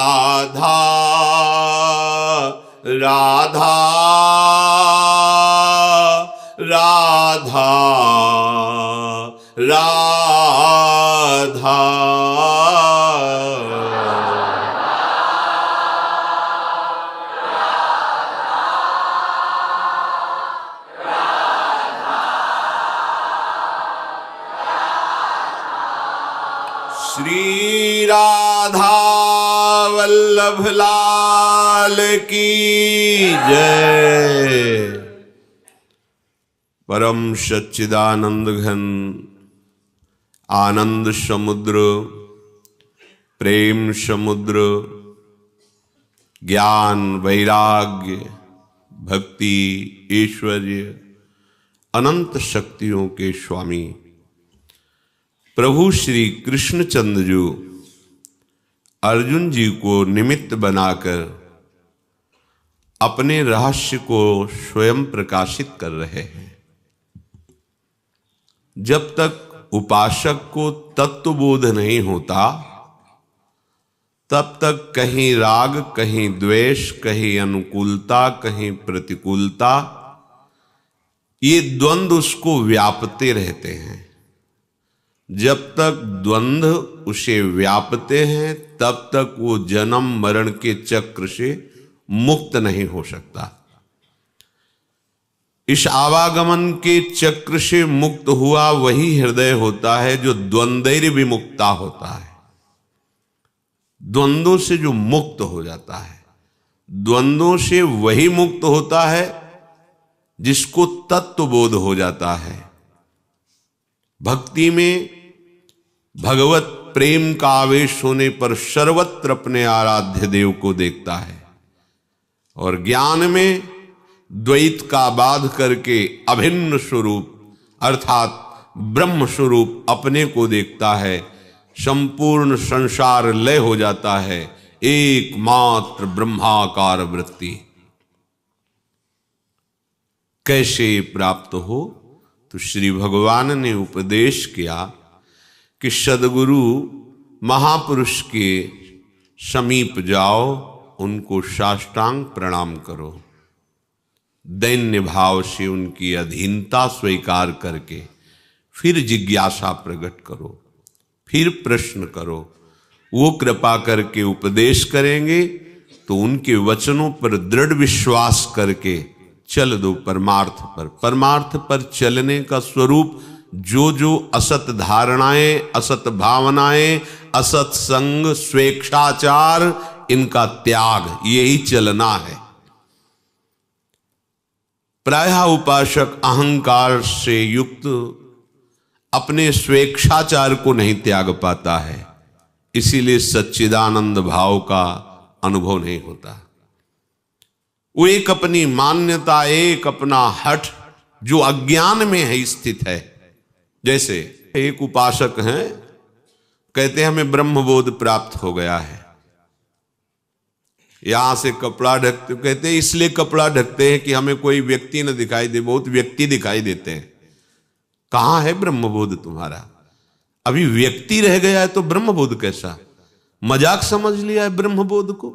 राधा राधा राधा राधा श्री राधा वल्लभ लाल की जय। परम सच्चिदानंद घन आनंद समुद्र, प्रेम समुद्र, ज्ञान वैराग्य भक्ति ऐश्वर्य अनंत शक्तियों के स्वामी प्रभु श्री कृष्णचंद्र जी अर्जुन जी को निमित्त बनाकर अपने रहस्य को स्वयं प्रकाशित कर रहे हैं। जब तक उपासक को तत्वबोध नहीं होता तब तक कहीं राग, कहीं द्वेष, कहीं अनुकूलता, कहीं प्रतिकूलता, ये द्वंद्व उसको व्यापते रहते हैं। जब तक द्वंद्व उसे व्यापते हैं तब तक वो जन्म मरण के चक्र से मुक्त नहीं हो सकता। इस आवागमन के चक्र से मुक्त हुआ वही हृदय होता है जो द्वंद्वैर विमुक्ता होता है, द्वंद्वों से जो मुक्त हो जाता है। द्वंद्वों से वही मुक्त होता है जिसको तत्वबोध हो जाता है। भक्ति में भगवत प्रेम का आवेश होने पर सर्वत्र अपने आराध्य देव को देखता है और ज्ञान में द्वैत का बाध करके अभिन्न स्वरूप अर्थात ब्रह्म स्वरूप अपने को देखता है। संपूर्ण संसार लय हो जाता है, एकमात्र ब्रह्माकार वृत्ति। कैसे प्राप्त हो? तो श्री भगवान ने उपदेश किया कि सद्गुरु महापुरुष के समीप जाओ, उनको साष्टांग प्रणाम करो, दैन्य भाव से उनकी अधीनता स्वीकार करके फिर जिज्ञासा प्रकट करो, फिर प्रश्न करो। वो कृपा करके उपदेश करेंगे तो उनके वचनों पर दृढ़ विश्वास करके चल दो परमार्थ पर। परमार्थ पर चलने का स्वरूप जो जो असत धारणाएं, असत भावनाएं, असत संग, स्वेच्छाचार, इनका त्याग, यही चलना है। प्रायः उपासक अहंकार से युक्त अपने स्वेच्छाचार को नहीं त्याग पाता है, इसीलिए सच्चिदानंद भाव का अनुभव नहीं होता। वो एक अपनी मान्यता, एक अपना हठ जो अज्ञान में है स्थित है। जैसे एक उपासक हैं, कहते हैं हमें ब्रह्मबोध प्राप्त हो गया है, यहां से कपड़ा ढकते, कहते हैं इसलिए कपड़ा ढकते हैं कि हमें कोई व्यक्ति न दिखाई दे, बहुत व्यक्ति दिखाई देते हैं। कहां है ब्रह्मबोध तुम्हारा? अभी व्यक्ति रह गया है तो ब्रह्मबोध कैसा? मजाक समझ लिया है ब्रह्मबोध को,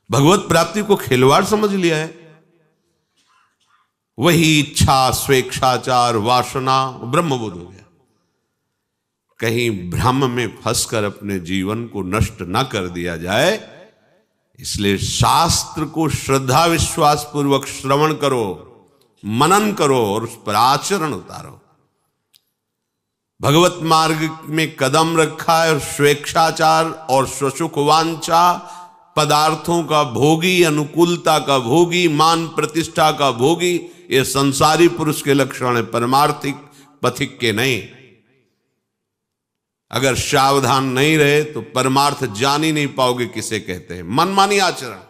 भगवत प्राप्ति को खिलवाड़ समझ लिया है। वही इच्छा, स्वेच्छाचार, वासना ब्रह्मबोध हो गया। कहीं भ्रम में फंसकर अपने जीवन को नष्ट न कर दिया जाए, इसलिए शास्त्र को श्रद्धा विश्वास पूर्वक श्रवण करो, मनन करो और उस पर आचरण उतारो। भगवत मार्ग में कदम रखा है और स्वेच्छाचार और स्वसुख वांछा, पदार्थों का भोगी, अनुकूलता का भोगी, मान प्रतिष्ठा का भोगी, ये संसारी पुरुष के लक्षण है, परमार्थिक पथिक के नहीं। अगर सावधान नहीं रहे तो परमार्थ जान ही नहीं पाओगे किसे कहते हैं। मनमानी आचरण,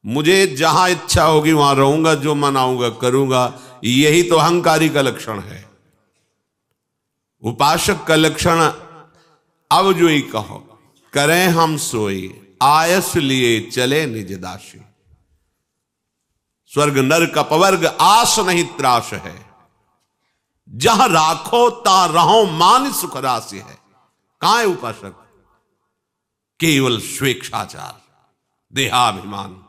मुझे जहां इच्छा होगी वहां रहूंगा, जो मनाऊंगा करूंगा, यही तो अहंकारी का लक्षण है। उपासक का लक्षण अब जो ही कहो, करें हम सोई, आयस लिए चले निज दासी। स्वर्ग नरक अपवर्ग आस नहीं त्रास है, जहां राखो ता रहो मान सुख राशि है। कहां है उपासक? केवल स्वेच्छाचार, देहाभिमान,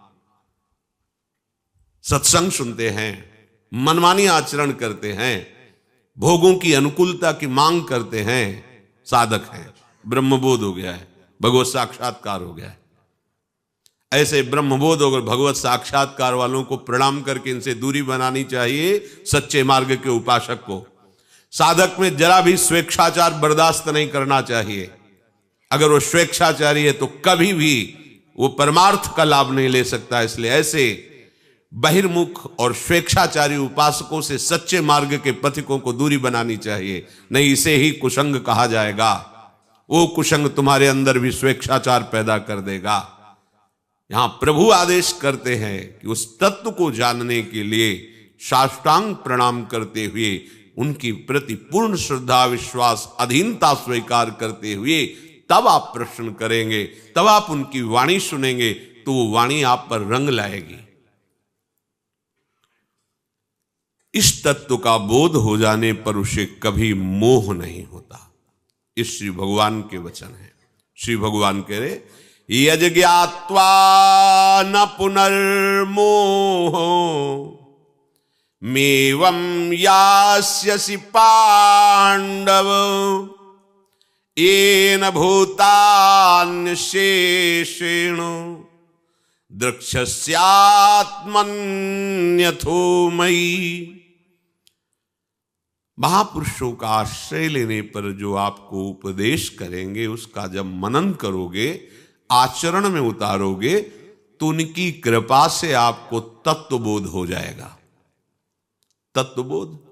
सत्संग सुनते हैं, मनमानी आचरण करते हैं, भोगों की अनुकूलता की मांग करते हैं, साधक हैं, ब्रह्मबोध हो गया है, भगवत साक्षात्कार हो गया है। ऐसे ब्रह्मबोध और भगवत साक्षात्कार वालों को प्रणाम करके इनसे दूरी बनानी चाहिए। सच्चे मार्ग के उपासक को साधक में जरा भी स्वेच्छाचार बर्दाश्त नहीं करना चाहिए। अगर वो स्वेच्छाचारी है तो कभी भी वो परमार्थ का लाभ नहीं ले सकता। इसलिए ऐसे बहिर्मुख और स्वेच्छाचारी उपासकों से सच्चे मार्ग के पथिकों को दूरी बनानी चाहिए, नहीं इसे ही कुसंग कहा जाएगा। वो कुसंग तुम्हारे अंदर भी स्वेच्छाचार पैदा कर देगा। यहां प्रभु आदेश करते हैं कि उस तत्व को जानने के लिए साष्टांग प्रणाम करते हुए, उनकी प्रति पूर्ण श्रद्धा, विश्वास, अधीनता स्वीकार करते हुए तब आप प्रश्न करेंगे, तब आप उनकी वाणी सुनेंगे, तो वो वाणी आप पर रंग लाएगी। इस तत्व का बोध हो जाने पर उसे कभी मोह नहीं होता। इस श्री भगवान के वचन है। श्री भगवान कह रहे, यज ज्ञात्वा न पुनर्मोह मेवं यास्यसि पांडव येन भूतान्यशेषेण द्रक्ष्यस्यात्मन्यथो मयि। महापुरुषों का आश्रय लेने पर जो आपको उपदेश करेंगे, उसका जब मनन करोगे, आचरण में उतारोगे, तो उनकी कृपा से आपको तत्वबोध हो जाएगा। तत्वबोध,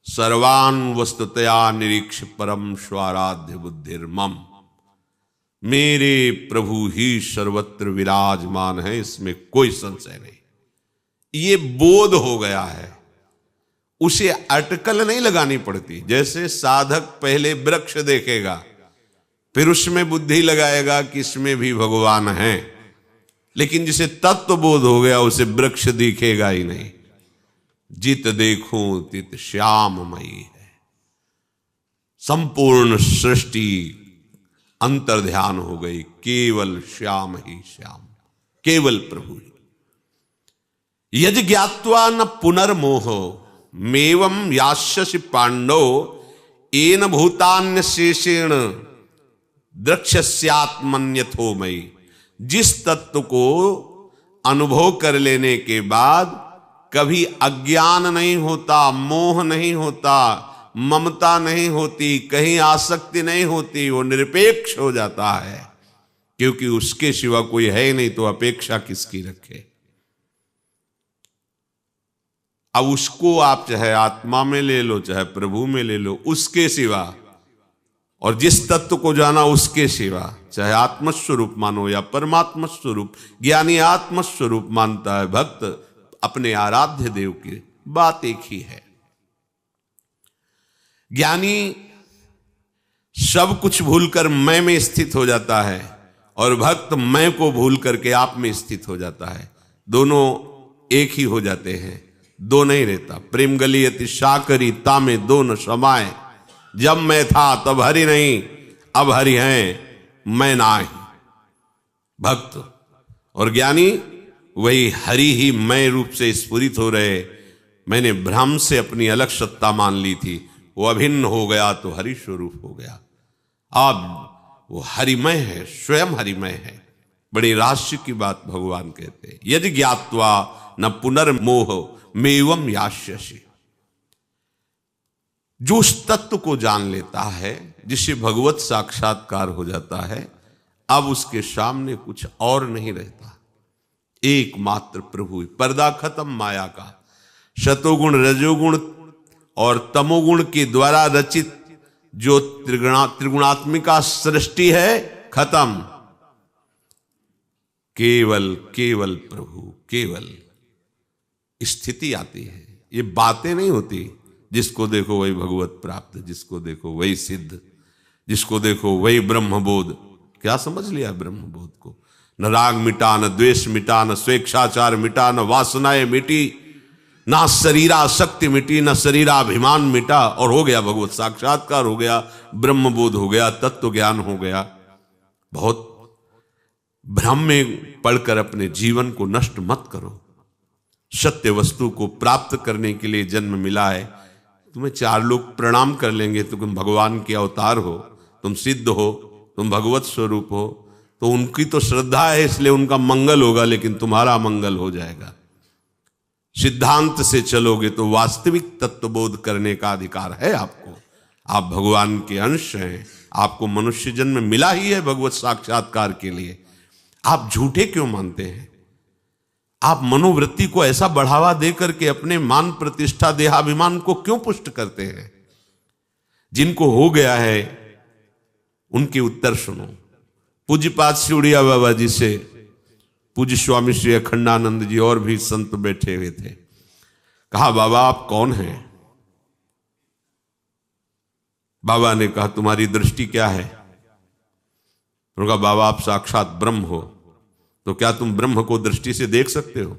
सर्वान वस्तुतया निरीक्ष परम स्वाराध्य बुद्धिर्मम। मेरे प्रभु ही सर्वत्र विराजमान है, इसमें कोई संशय नहीं। ये बोध हो गया है, उसे अटकल नहीं लगानी पड़ती। जैसे साधक पहले वृक्ष देखेगा, फिर उसमें बुद्धि लगाएगा कि इसमें भी भगवान है, लेकिन जिसे तत्व बोध हो गया उसे वृक्ष दिखेगा ही नहीं। जित देखूं तित श्याममयी है। संपूर्ण सृष्टि अंतर्ध्यान हो गई, केवल श्याम ही श्याम, केवल प्रभु ही। यज ज्ञात्वा न पुनर्मोह मेवं यास्यसि पांडव येन भूतान्यशेषेण द्रक्ष्यस्यात्मन्यथो मयि। जिस तत्व को अनुभव कर लेने के बाद कभी अज्ञान नहीं होता, मोह नहीं होता, ममता नहीं होती, कहीं आसक्ति नहीं होती, वो निरपेक्ष हो जाता है, क्योंकि उसके सिवा कोई है ही नहीं, तो अपेक्षा किसकी रखे। अब उसको आप चाहे आत्मा में ले लो, चाहे प्रभु में ले लो, उसके सिवा, और जिस तत्व को जाना उसके सिवा, चाहे आत्मस्वरूप मानो या परमात्मा स्वरूप। ज्ञानी आत्मस्वरूप मानता है, भक्त अपने आराध्य देव की, बात एक ही है। ज्ञानी सब कुछ भूलकर मैं में स्थित हो जाता है, और भक्त मैं को भूल करके आप में स्थित हो जाता है। दोनों एक ही हो जाते हैं, दो नहीं रहता। प्रेम गलियति शाकरी तामे दो न समाए। जब मैं था तब हरि नहीं, अब हरि हैं मैं नाही। भक्त और ज्ञानी वही हरि ही मैं रूप से स्फुरित हो रहे। मैंने भ्रम से अपनी अलग सत्ता मान ली थी, वो अभिन्न हो गया तो हरि स्वरूप हो गया। अब वो हरिमय है, स्वयं हरिमय है। बड़ी रहस्य की बात भगवान कहते हैं, यदि ज्ञात्वा न पुनर्मोह मेवं यास्यसि। जो उस तत्व को जान लेता है, जिससे भगवत साक्षात्कार हो जाता है, अब उसके सामने कुछ और नहीं रहता, एकमात्र प्रभु। पर्दा खत्म माया का। शतोगुण, रजोगुण और तमोगुण के द्वारा रचित जो त्रिगुणात्मिका सृष्टि है, खत्म। केवल केवल प्रभु, केवल स्थिति आती है। ये बातें नहीं होती, जिसको देखो वही भगवत प्राप्त, जिसको देखो वही सिद्ध, जिसको देखो वही ब्रह्मबोध। क्या समझ लिया ब्रह्मबोध को? न राग मिटा, न द्वेष मिटा, न स्वेच्छाचार मिटा, न वासनाएं मिटी, ना शरीरासक्ति मिटी, न शरीराभिमान मिटा, और हो गया भगवत साक्षात्कार, हो गया ब्रह्मबोध, हो गया तत्व ज्ञान, हो गया। बहुत भ्रम में पड़कर अपने जीवन को नष्ट मत करो। सत्य वस्तु को प्राप्त करने के लिए जन्म मिला है। तुम्हें 4 लोग प्रणाम कर लेंगे तो तुम भगवान के अवतार हो, तुम सिद्ध हो, तुम भगवत स्वरूप हो, तो उनकी तो श्रद्धा है इसलिए उनका मंगल होगा, लेकिन तुम्हारा मंगल हो जाएगा। सिद्धांत से चलोगे तो वास्तविक तत्वबोध करने का अधिकार है आपको। आप भगवान के अंश हैं, आपको मनुष्य जन्म मिला ही है भगवत साक्षात्कार के लिए। आप झूठे क्यों मानते हैं? आप मनोवृत्ति को ऐसा बढ़ावा देकर के अपने मान प्रतिष्ठा देहाभिमान को क्यों पुष्ट करते हैं? जिनको हो गया है उनके उत्तर सुनो। पूज्यपाद श्री उड़िया बाबा जी से पूज्य स्वामी श्री अखंडानंद जी और भी संत बैठे हुए थे। कहा, बाबा आप कौन हैं? बाबा ने कहा, तुम्हारी दृष्टि क्या है? उन्होंने कहा, बाबा आप साक्षात ब्रह्म हो, तो क्या तुम ब्रह्म को दृष्टि से देख सकते हो?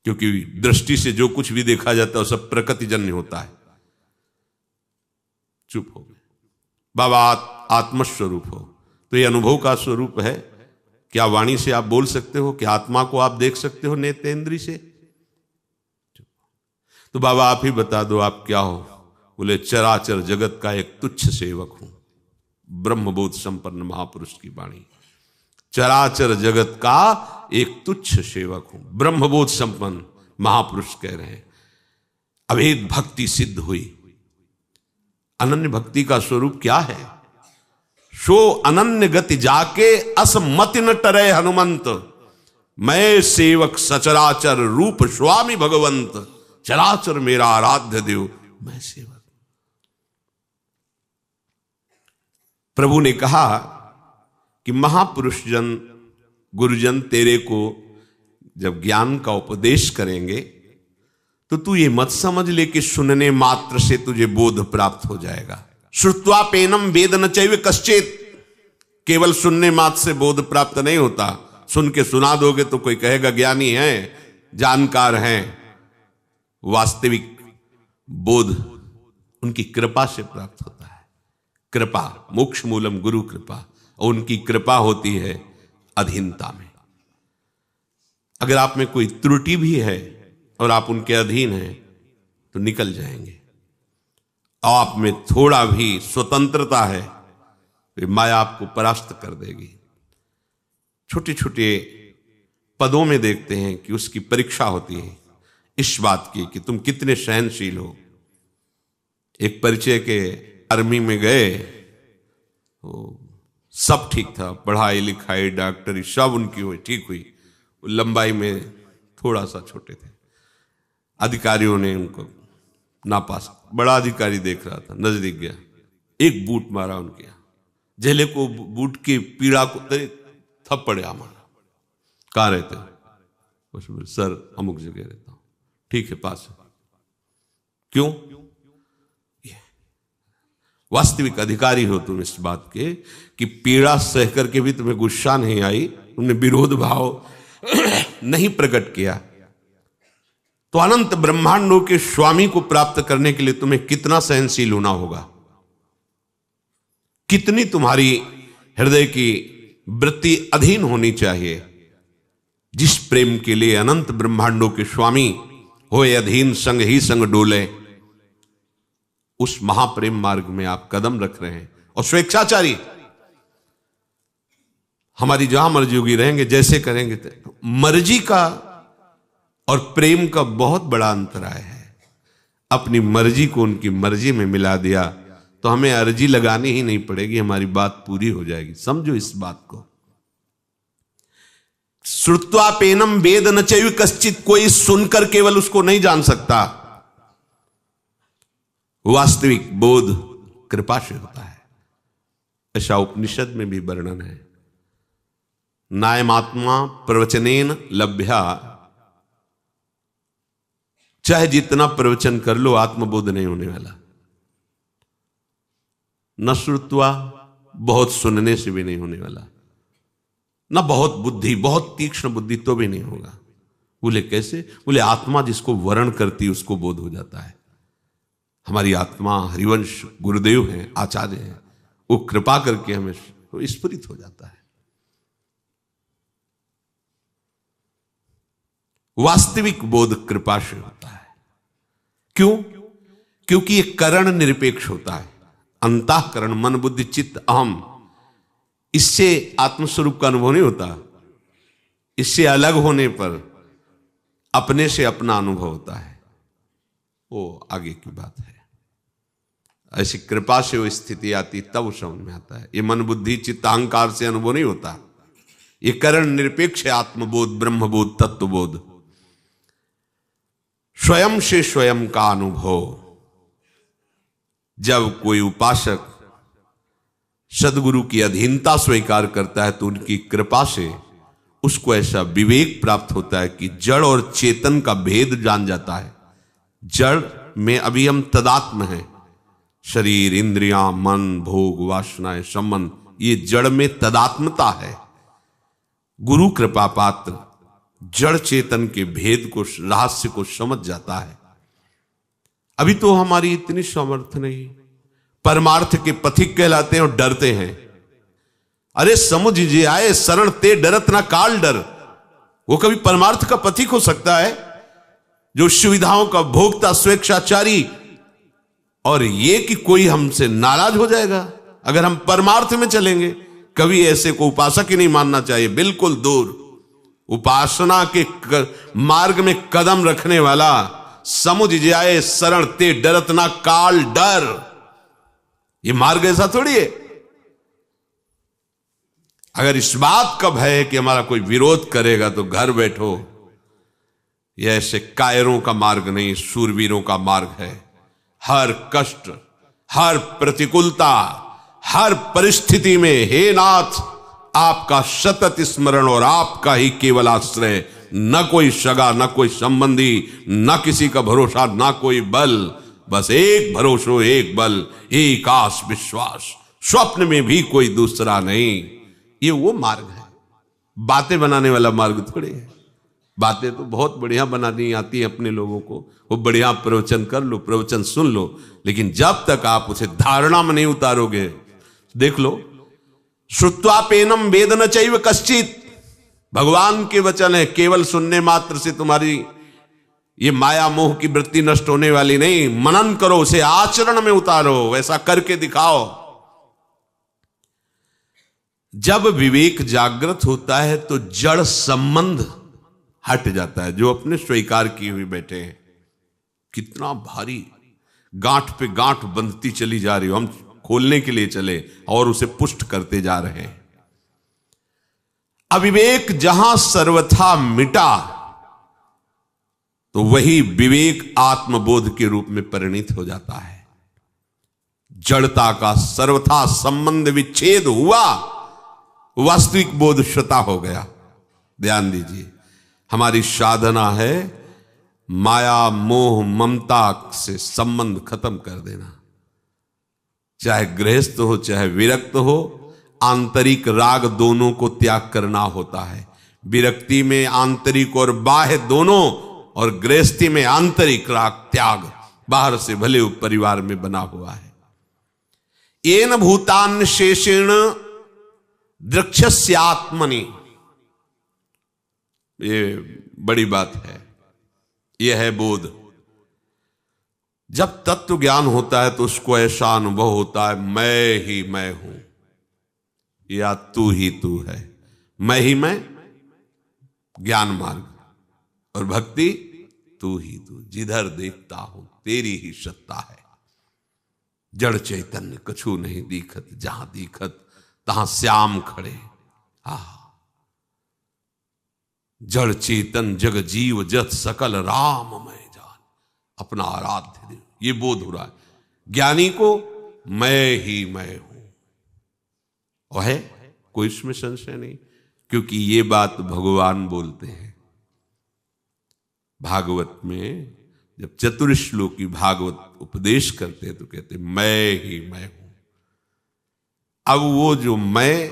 क्योंकि दृष्टि से जो कुछ भी देखा जाता है वो सब प्रकृतिजन्य होता है। चुप हो गए। बाबा आत्मस्वरूप हो, तो ये अनुभव का स्वरूप है। क्या वाणी से आप बोल सकते हो? क्या आत्मा को आप देख सकते हो नेत्रेंद्रिय से? तो बाबा आप ही बता दो आप क्या हो? बोले, चराचर जगत का एक तुच्छ सेवक हूं। ब्रह्मबोध संपन्न महापुरुष की वाणी। चराचर जगत का एक तुच्छ सेवक हूं, ब्रह्मबोध संपन्न महापुरुष कह रहे हैं। अभेद भक्ति सिद्ध हुई। अनन्य भक्ति का स्वरूप क्या है? सो अनन्य गति जाके असमति न टरे हनुमंत, मैं सेवक सचराचर रूप स्वामी भगवंत, चराचर मेरा आराध्य देव मैं सेवक। प्रभु ने कहा कि महापुरुष जन गुरुजन तेरे को जब ज्ञान का उपदेश करेंगे तो तू ये मत समझ ले कि सुनने मात्र से तुझे बोध प्राप्त हो जाएगा। श्रुत्वा पेनम वेद न चैव कश्चित, केवल सुनने मात्र से बोध प्राप्त नहीं होता। सुन के सुना दोगे तो कोई कहेगा ज्ञानी है, जानकार हैं। वास्तविक बोध उनकी कृपा से प्राप्त होता है। कृपा मोक्ष मूलम गुरु कृपा, और उनकी कृपा होती है अधीनता में। अगर आप में कोई त्रुटि भी है और आप उनके अधीन हैं तो निकल जाएंगे। आप में थोड़ा भी स्वतंत्रता है तो माया आपको परास्त कर देगी। छोटे छोटे पदों में देखते हैं कि उसकी परीक्षा होती है इस बात की कि तुम कितने सहनशील हो। एक परिचय के आर्मी में गए तो सब ठीक था, पढ़ाई लिखाई डॉक्टरी सब उनकी हुई ठीक हुई, लंबाई में थोड़ा सा छोटे थे। अधिकारियों ने उनको नापास, बड़ा अधिकारी देख रहा था, नजदीक गया, एक बूट मारा उनके, झेले को बूट की पीड़ा को थप्पड़ मारा। कहाँ रहते हो? सर अमुक जगह रहता हूं। ठीक है, पास है। क्यों? वास्तविक अधिकारी हो तुम इस बात के कि पीड़ा सह करके भी तुम्हें गुस्सा नहीं आई, तुमने विरोध भाव नहीं प्रकट किया। तो अनंत ब्रह्मांडों के स्वामी को प्राप्त करने के लिए तुम्हें कितना सहनशील होना होगा, कितनी तुम्हारी हृदय की वृत्ति अधीन होनी चाहिए। जिस प्रेम के लिए अनंत ब्रह्मांडों के स्वामी होए अधीन संग ही संग डोले, उस महाप्रेम मार्ग में आप कदम रख रहे हैं। और स्वेच्छाचारी हमारी जहां मर्जी होगी रहेंगे, जैसे करेंगे तो मर्जी का और प्रेम का बहुत बड़ा अंतराय है। अपनी मर्जी को उनकी मर्जी में मिला दिया तो हमें अर्जी लगानी ही नहीं पड़ेगी, हमारी बात पूरी हो जाएगी। समझो इस बात को। श्रुत्वा पेनम वेद न चैव कश्चित, कोई सुनकर केवल उसको नहीं जान सकता। वास्तविक बोध कृपा से होता है। ऐसा उपनिषद में भी वर्णन है। नायमात्मा प्रवचनेन लभ्या, चाहे जितना प्रवचन कर लो आत्मबोध नहीं होने वाला। न श्रुत्वा, बहुत सुनने से भी नहीं होने वाला। न बहुत बुद्धि, बहुत तीक्ष्ण बुद्धि तो भी नहीं होगा। बोले कैसे? बोले आत्मा जिसको वर्ण करती उसको बोध हो जाता है। हमारी आत्मा हरिवंश गुरुदेव हैं, आचार्य हैं, वो कृपा करके हमें तो स्फुरित हो जाता है। वास्तविक बोध कृपा से होता है। क्यों? क्योंकि ये करण निरपेक्ष होता है। अंतःकरण, मन बुद्धि चित्त अहम, इससे आत्मस्वरूप का अनुभव नहीं होता। इससे अलग होने पर अपने से अपना अनुभव होता है, वो आगे की बात है। ऐसी कृपा से वो स्थिति आती तब वो समझ में आता है। ये मन बुद्धि चित्त अहंकार से अनुभव नहीं होता। ये करण निरपेक्ष है। आत्मबोध, ब्रह्मबोध, तत्वबोध, स्वयं से स्वयं का अनुभव। जब कोई उपासक सदगुरु की अधीनता स्वीकार करता है तो उनकी कृपा से उसको ऐसा विवेक प्राप्त होता है कि जड़ और चेतन का भेद जान जाता है। जड़ में अभी हम तदात्म हैं। शरीर, इंद्रियां, मन, भोग, वासनाएं, संबंध, ये जड़ में तदात्मता है। गुरु कृपा पात्र जड़ चेतन के भेद को, रहस्य को समझ जाता है। अभी तो हमारी इतनी सामर्थ्य नहीं। परमार्थ के पथिक कहलाते हैं और डरते हैं। अरे समुझिए आए शरण ते डरत ना काल डर। वो कभी परमार्थ का पथिक हो सकता है जो सुविधाओं का भोक्ता, स्वेच्छाचारी, और ये कि कोई हमसे नाराज हो जाएगा अगर हम परमार्थ में चलेंगे। कभी ऐसे को उपासक ही नहीं मानना चाहिए, बिल्कुल दूर। उपासना के मार्ग में कदम रखने वाला समुझ जाए शरण ते डरत ना काल डर, ये मार्ग ऐसा थोड़ी है। अगर इस बात का भय है कि हमारा कोई विरोध करेगा तो घर बैठो, यह ऐसे कायरों का मार्ग नहीं, शूरवीरों का मार्ग है। हर कष्ट, हर प्रतिकूलता, हर परिस्थिति में हे नाथ आपका सतत स्मरण और आपका ही केवल आश्रय। न कोई सगा, न कोई संबंधी, न किसी का भरोसा, न कोई बल, बस एक भरोसो, एक बल, एक आस विश्वास। स्वप्न में भी कोई दूसरा नहीं। ये वो मार्ग है। बातें बनाने वाला मार्ग थोड़े है। बातें तो बहुत बढ़िया बनानी आती है अपने लोगों को। वो बढ़िया प्रवचन कर लो, प्रवचन सुन लो, लेकिन जब तक आप उसे धारणा में नहीं उतारोगे, देख लो, श्रुत्वापेनम वेद न चैव कश्चित, भगवान के वचन है। केवल सुनने मात्र से तुम्हारी ये माया मोह की वृत्ति नष्ट होने वाली नहीं। मनन करो, उसे आचरण में उतारो, वैसा करके दिखाओ। जब विवेक जागृत होता है तो जड़ संबंध हट जाता है जो अपने स्वीकार किए हुए बैठे हैं। कितना भारी गांठ पे गांठ बंधती चली जा रही हो, हम खोलने के लिए चले और उसे पुष्ट करते जा रहे हैं। अविवेक जहां सर्वथा मिटा तो वही विवेक आत्मबोध के रूप में परिणित हो जाता है। जड़ता का सर्वथा संबंध विच्छेद हुआ, वास्तविक बोध श्रुता हो गया। ध्यान दीजिए, हमारी साधना है माया मोह ममता से संबंध खत्म कर देना। चाहे गृहस्थ हो चाहे विरक्त हो, आंतरिक राग दोनों को त्याग करना होता है। विरक्ति में आंतरिक और बाह्य दोनों, और गृहस्थी में आंतरिक राग त्याग। बाहर से भले परिवार में बना हुआ है। येन भूतान शेषेण द्रक्ष्यस्यात्मनि, ये बड़ी बात है। यह है बोध। जब तत्व ज्ञान होता है तो उसको ऐसा अनुभव होता है, मैं ही मैं हूं या तू ही तू है। मैं ही मैं, ज्ञान मार्ग, और भक्ति तू ही तू। जिधर देखता हूं तेरी ही सत्ता है। जड़ चैतन्य कछु नहीं दिखत, जहां दिखत तहां श्याम खड़े। जड़ चेतन जग जीव जत सकल राममय जान, अपना आराध्य देव। ये बोध हो रहा है ज्ञानी को, मैं ही मैं हूं। और है कोई इसमें संशय नहीं, क्योंकि ये बात भगवान बोलते हैं। भागवत में जब चतुर्श्लोकी भागवत उपदेश करते हैं तो कहते हैं मैं ही मैं हूं। अब वो जो मैं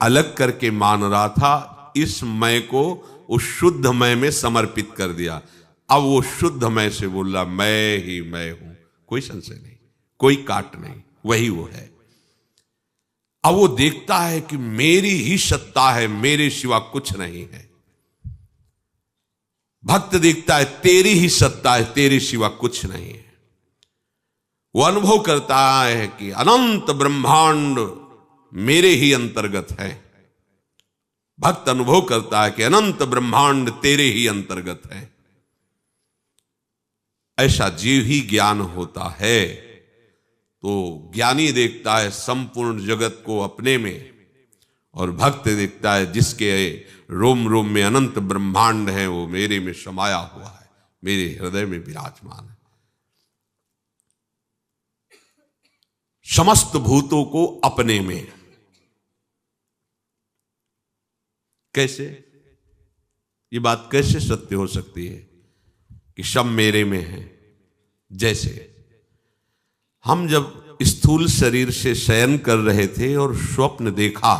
अलग करके मान रहा था, इस मैं को उस शुद्ध मैं में समर्पित कर दिया। अब वो शुद्ध मैं से बोल रहा मैं ही मैं हूं। कोई संशय नहीं, कोई काट नहीं, वही वो है। अब वो देखता है कि मेरी ही सत्ता है, मेरे सिवा कुछ नहीं है। भक्त देखता है तेरी ही सत्ता है, तेरे सिवा कुछ नहीं है। वो अनुभव करता है कि अनंत ब्रह्मांड मेरे ही अंतर्गत है। भक्त अनुभव करता है कि अनंत ब्रह्मांड तेरे ही अंतर्गत है। ऐसा जीव ही ज्ञान होता है। तो ज्ञानी देखता है संपूर्ण जगत को अपने में, और भक्त देखता है जिसके रोम रोम में अनंत ब्रह्मांड है वो मेरे में समाया हुआ है, मेरे हृदय में विराजमान है। समस्त भूतों को अपने में। कैसे ये बात कैसे सत्य हो सकती है कि सब मेरे में है? जैसे हम जब स्थूल शरीर से शयन कर रहे थे और स्वप्न देखा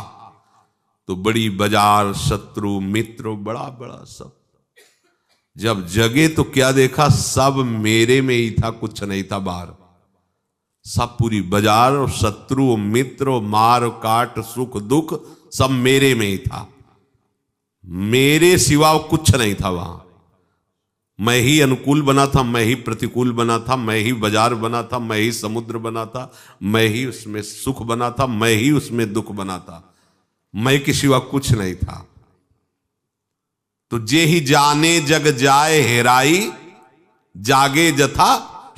तो बड़ी बाजार, शत्रु, मित्र, बड़ा बड़ा सब। जब जगे तो क्या देखा? सब मेरे में ही था, कुछ नहीं था बाहर। सब पूरी बाजार और शत्रु, मित्र, मार काट, सुख दुख सब मेरे में ही था। मेरे सिवा कुछ नहीं था वहां। मैं ही अनुकूल बना था, मैं ही प्रतिकूल बना था, मैं ही बाजार बना था, मैं ही समुद्र बना था, मैं ही उसमें सुख बना था, मैं ही उसमें दुख बना था। मैं के सिवा कुछ नहीं था। तो जे ही जाने जग जाए हेराई, जागे जथा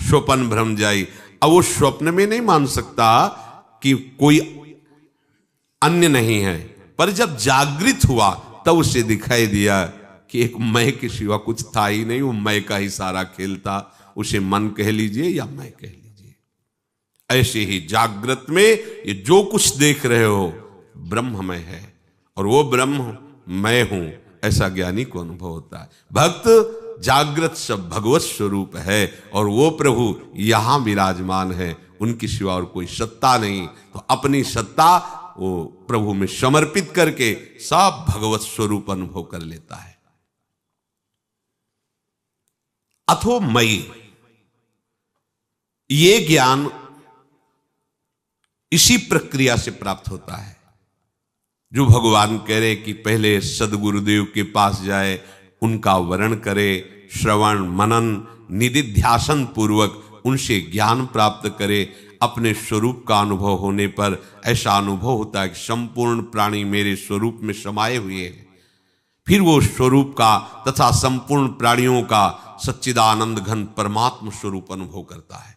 स्वपन भ्रम जाई। अब वो स्वप्न में नहीं मान सकता कि कोई अन्य नहीं है, पर जब जागृत हुआ तब उसे दिखाई दिया कि एक मैं के सिवा कुछ था ही नहीं। वो मैं का ही सारा खेल था। उसे मन कह लीजिए या मैं कह लीजिए। ऐसे ही जागृत में ये जो कुछ देख रहे हो ब्रह्ममय है, और वो ब्रह्म मैं हूं, ऐसा ज्ञानी को अनुभव होता है। भक्त जागृत सब भगवत स्वरूप है, और वो प्रभु यहां विराजमान है, उनकी सिवा और कोई सत्ता नहीं। तो अपनी सत्ता वो प्रभु में समर्पित करके सब भगवत स्वरूप अनुभव कर लेता है। अथो मयि, ये ज्ञान इसी प्रक्रिया से प्राप्त होता है जो भगवान कह रहे कि पहले सदगुरुदेव के पास जाए, उनका वर्ण करे, श्रवण मनन निधिध्यासन पूर्वक उनसे ज्ञान प्राप्त करे। अपने स्वरूप का अनुभव होने पर ऐसा अनुभव होता है कि संपूर्ण प्राणी मेरे स्वरूप में समाये हुए हैं। फिर वो स्वरूप का तथा संपूर्ण प्राणियों का सच्चिदानंद घन परमात्म स्वरूप अनुभव करता है।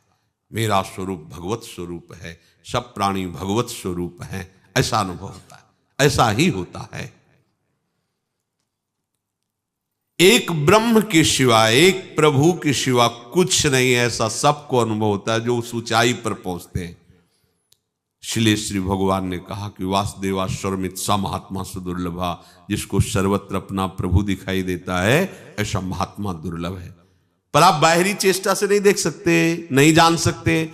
मेरा स्वरूप भगवत स्वरूप है, सब प्राणी भगवत स्वरूप है, ऐसा अनुभव होता है। ऐसा ही होता है। एक ब्रह्म के सिवा, एक प्रभु के सिवा कुछ नहीं, ऐसा सबको अनुभव होता है जो उस ऊंचाई पर पहुंचते हैं। इसलिए श्री भगवान ने कहा कि वासुदेवा सर्वमित सा महात्मा सुदुर्लभा, जिसको सर्वत्र अपना प्रभु दिखाई देता है ऐसा महात्मा दुर्लभ है। पर आप बाहरी चेष्टा से नहीं देख सकते, नहीं जान सकते,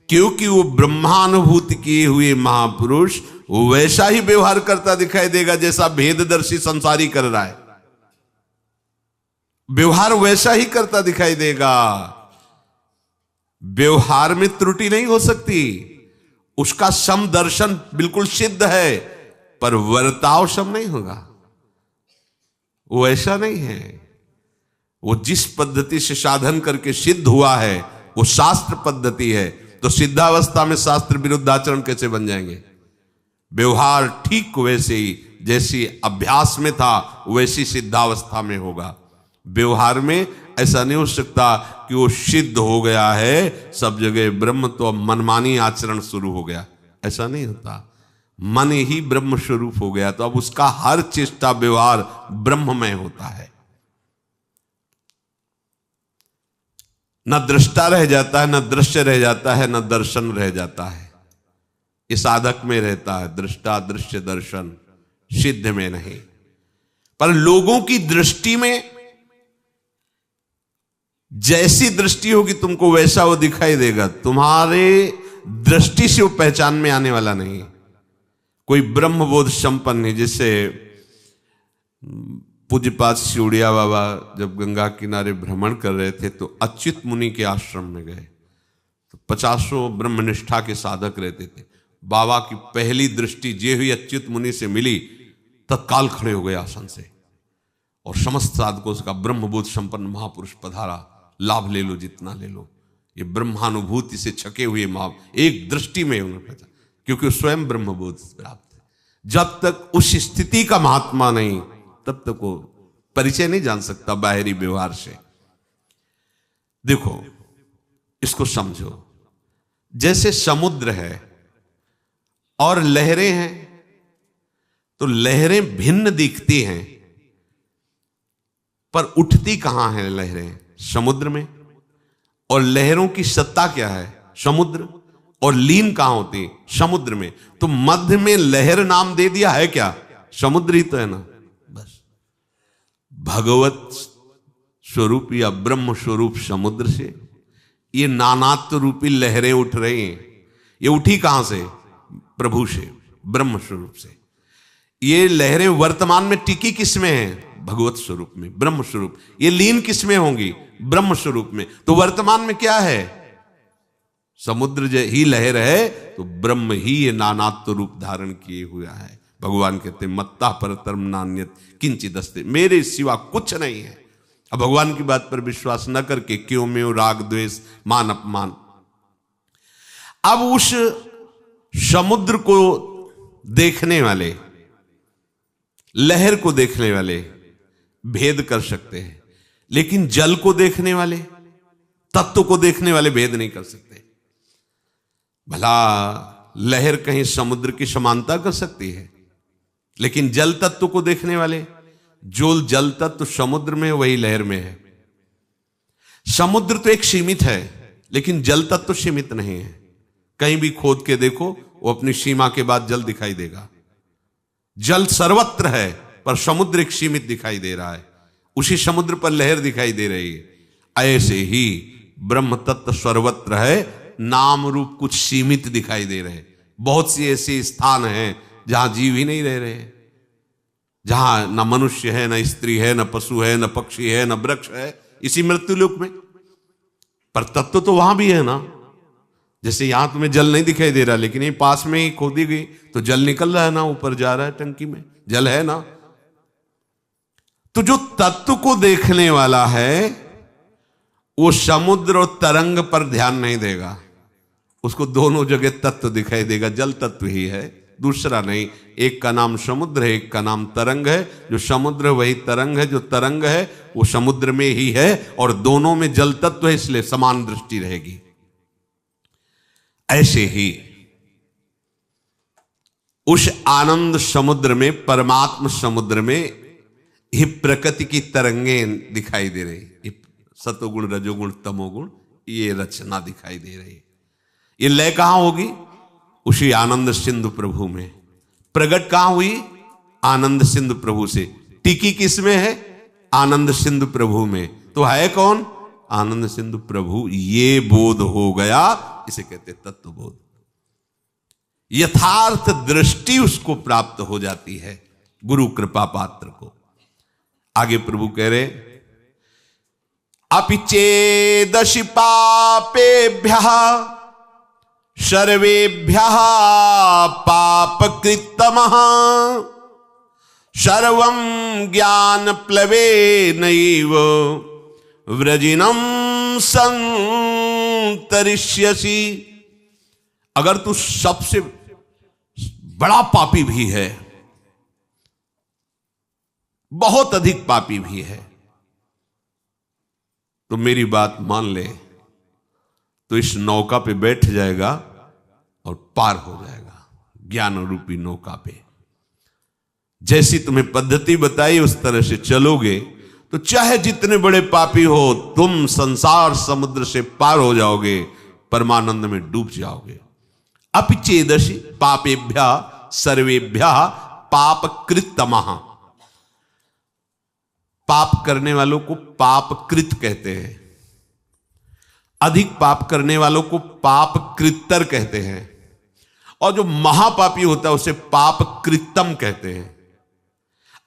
क्योंकि वो ब्रह्मानुभूति किए हुए महापुरुष वो वैसा ही व्यवहार करता दिखाई देगा जैसा भेददर्शी संसारी कर रहा है। व्यवहार वैसा ही करता दिखाई देगा। व्यवहार में त्रुटि नहीं हो सकती, उसका सम दर्शन बिल्कुल सिद्ध है, पर वर्ताव सम नहीं होगा। वो ऐसा नहीं है। वो जिस पद्धति से साधन करके सिद्ध हुआ है वो शास्त्र पद्धति है, तो सिद्धावस्था में शास्त्र विरुद्ध आचरण कैसे बन जाएंगे? व्यवहार ठीक वैसे ही जैसी अभ्यास में था वैसी सिद्धावस्था में होगा। व्यवहार में ऐसा नहीं हो सकता कि वो सिद्ध हो गया है सब जगह ब्रह्म, तो अब मनमानी आचरण शुरू हो गया, ऐसा नहीं होता। मन ही ब्रह्म स्वरूप हो गया तो अब उसका हर चेष्टा व्यवहार ब्रह्ममय होता है। न दृष्टा रह जाता है, न दृश्य रह जाता है, न दर्शन रह जाता है। इस साधक में रहता है दृष्टा दृश्य दर्शन, सिद्ध में नहीं। पर लोगों की दृष्टि में जैसी दृष्टि होगी तुमको वैसा वो दिखाई देगा। तुम्हारे दृष्टि से वो पहचान में आने वाला नहीं। कोई ब्रह्मबोध संपन्न है, जैसे पूज्यपाद सिउड़िया बाबा जब गंगा किनारे भ्रमण कर रहे थे तो अच्युत मुनि के आश्रम में गए, तो 50 ब्रह्मनिष्ठा के साधक रहते थे। बाबा की पहली दृष्टि जे हुई अच्युत मुनि से मिली, तत्काल खड़े हो गए आसन से और समस्त साधकों का ब्रह्मबोध संपन्न महापुरुष पधारा, लाभ ले लो जितना ले लो। ये ब्रह्मानुभूति से छके हुए महा एक दृष्टि में उन्होंने पता, क्योंकि स्वयं ब्रह्मबोध प्राप्त है। जब तक उस स्थिति का महात्मा नहीं, तब तक वो परिचय नहीं जान सकता बाहरी व्यवहार से। देखो, इसको समझो, जैसे समुद्र है और लहरें हैं, तो लहरें भिन्न दिखती हैं, पर उठती कहां है लहरें? समुद्र में। और लहरों की सत्ता क्या है? समुद्र। और लीन कहां होती? समुद्र में। तो मध्य में लहर नाम दे दिया है क्या? समुद्र ही तो है ना। बस भगवत स्वरूप या ब्रह्म स्वरूप समुद्र से ये नानात्व रूपी लहरें उठ रही हैं। ये उठी कहां से? प्रभु से, ब्रह्म स्वरूप से। ये लहरें वर्तमान में टिकी किस में है? भगवत स्वरूप में, ब्रह्म स्वरूप। ये लीन किस में होंगी? ब्रह्म स्वरूप में। तो वर्तमान में क्या है? समुद्र ही लहर है, तो ब्रह्म ही ये नानात्व रूप धारण किए हुआ है। भगवान कहते मत्ता परतरम नान्यत किंचित अस्ति, मेरे सिवा कुछ नहीं है। अब भगवान की बात पर विश्वास न करके क्यों में राग द्वेष मान अपमान। अब उस समुद्र को देखने वाले, लहर को देखने वाले भेद कर सकते हैं, लेकिन जल को देखने वाले, तत्व को देखने वाले भेद नहीं कर सकते। भला लहर कहीं समुद्र की समानता कर सकती है, लेकिन जल तत्व को देखने वाले, जो जल तत्व समुद्र में वही लहर में है। समुद्र तो एक सीमित है, लेकिन जल तत्व सीमित नहीं है। कहीं भी खोद के देखो, वो अपनी सीमा के बाद जल दिखाई देगा। जल सर्वत्र है, पर समुद्र एक सीमित दिखाई दे रहा है, उसी समुद्र पर लहर दिखाई दे रही है। ऐसे ही ब्रह्म तत्व सर्वत्र है, नाम रूप कुछ सीमित दिखाई दे रहे। बहुत सी ऐसे स्थान हैं जहां जीव ही नहीं रह रहे, जहां न मनुष्य है, न स्त्री है, न पशु है, न पक्षी है, न वृक्ष है, इसी मृत्युलोक में। पर तत्व तो वहां भी है ना। जैसे यहां तुम्हें जल नहीं दिखाई दे रहा, लेकिन ये पास में ही खोदी गई तो जल निकल रहा है ना, ऊपर जा रहा है, टंकी में जल है ना। तो जो तत्व को देखने वाला है, वो समुद्र और तरंग पर ध्यान नहीं देगा, उसको दोनों जगह तत्व दिखाई देगा। जल तत्व ही है, दूसरा नहीं। एक का नाम समुद्र है, एक का नाम तरंग है। जो समुद्र वही तरंग है, जो तरंग है वो समुद्र में ही है, और दोनों में जल तत्व है, इसलिए समान दृष्टि रहेगी। ऐसे ही उस आनंद समुद्र में, परमात्म समुद्र में ही प्रकृति की तरंगें दिखाई दे रही। सतोगुण, रजोगुण, तमोगुण, ये रचना दिखाई दे रही। ये लय कहां होगी? उसी आनंद सिंधु प्रभु में। प्रकट कहां हुई? आनंद सिंधु प्रभु से। टिकी किस में है? आनंद सिंधु प्रभु में। तो है कौन? आनंद सिंधु प्रभु। ये बोध हो गया, इसे कहते तत्व बोध। यथार्थ दृष्टि उसको प्राप्त हो जाती है, गुरु कृपा पात्र को। आगे प्रभु कह रहे, अपि चेदशि पापेभ्यः सर्वेभ्यः पापकृत्तमः सर्वं ज्ञान प्लवेनैव व्रजिनं संतरिष्यसि। अगर तू सबसे बड़ा पापी भी है, बहुत अधिक पापी भी है, तो मेरी बात मान ले, तो इस नौका पे बैठ जाएगा और पार हो जाएगा, ज्ञान रूपी नौका पे। जैसी तुम्हें पद्धति बताई उस तरह से चलोगे तो चाहे जितने बड़े पापी हो, तुम संसार समुद्र से पार हो जाओगे, परमानंद में डूब जाओगे। अपि चेदशि पापेभ्यः सर्वेभ्यः पापकृत्तमः। पाप करने वालों को पापकृत कहते हैं, अधिक पाप करने वालों को पापकृत्तर कहते हैं, और जो महापापी होता है उसे पापकृत्तम कहते हैं।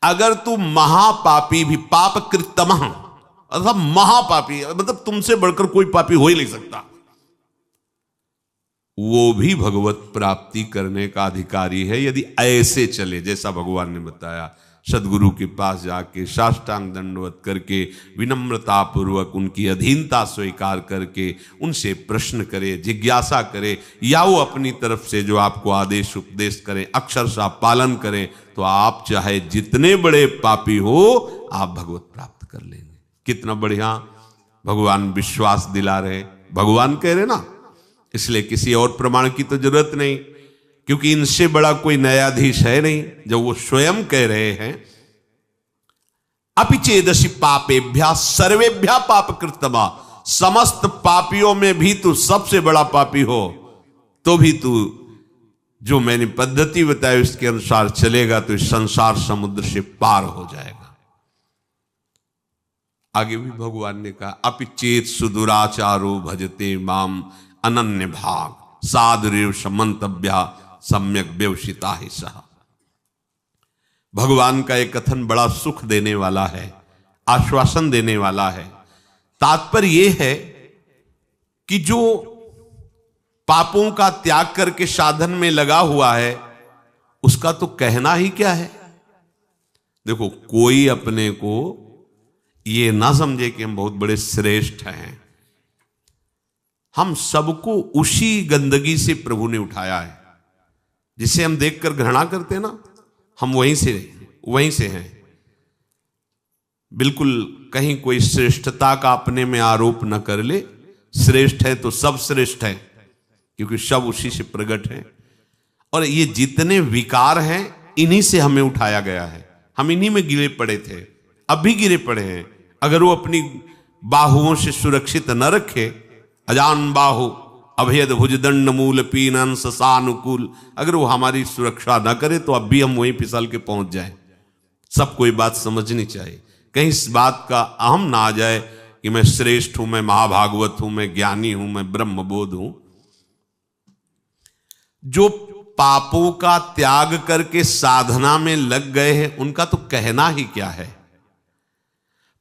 अगर तू महापापी भी, पापकृत्तम अर्थात महापापी, मतलब तुमसे बढ़कर कोई पापी हो ही नहीं सकता, वो भी भगवत प्राप्ति करने का अधिकारी है, यदि ऐसे चले जैसा भगवान ने बताया। सदगुरु के पास जाके साष्टांग दंडवत करके विनम्रता पूर्वक उनकी अधीनता स्वीकार करके उनसे प्रश्न करे, जिज्ञासा करे, या वो अपनी तरफ से जो आपको आदेश उपदेश करें अक्षरशः पालन करें, तो आप चाहे जितने बड़े पापी हो आप भगवत प्राप्त कर लेंगे। कितना बढ़िया भगवान विश्वास दिला रहे, भगवान कह रहे ना, इसलिए किसी और प्रमाण की तो जरूरत नहीं, क्योंकि इनसे बड़ा कोई न्यायाधीश है नहीं। जब वो स्वयं कह रहे हैं अपिचेदसि पापेभ्या सर्वेभ्या पाप कृतवा, समस्त पापियों में भी तू सबसे बड़ा पापी हो तो भी तू जो मैंने पद्धति बताई उसके अनुसार चलेगा तो इस संसार समुद्र से पार हो जाएगा। आगे भी भगवान ने कहा अपिचेत सुदुराचारो भजते माम अनन्य भाग साधुरेव समंतव्या सम्यक व्यवसिता ही सहा। भगवान का एक कथन बड़ा सुख देने वाला है, आश्वासन देने वाला है। तात्पर्य यह है कि जो पापों का त्याग करके साधन में लगा हुआ है उसका तो कहना ही क्या है। देखो, कोई अपने को ये ना समझे कि हम बहुत बड़े श्रेष्ठ हैं। हम सबको उसी गंदगी से प्रभु ने उठाया है जिसे हम देखकर घृणा करते हैं ना, हम वहीं से हैं। बिल्कुल कहीं कोई श्रेष्ठता का अपने में आरोप न कर ले। श्रेष्ठ है तो सब श्रेष्ठ है, क्योंकि सब उसी से प्रकट है। और ये जितने विकार हैं इन्हीं से हमें उठाया गया है। हम इन्हीं में गिरे पड़े थे, अब भी गिरे पड़े हैं। अगर वो अपनी बाहुओं से सुरक्षित न रखे, अजान बाहु अभेद भुजदंड मूल पीनन ससानुकूल, अगर वो हमारी सुरक्षा न करे तो अब भी हम वहीं फिसल के पहुंच जाएं। सबको ये बात समझनी चाहिए, कहीं इस बात का अहम ना आ जाए कि मैं श्रेष्ठ हूं, मैं महाभागवत हूं, मैं ज्ञानी हूं, मैं ब्रह्मबोध हूं। जो पापों का त्याग करके साधना में लग गए हैं उनका तो कहना ही क्या है।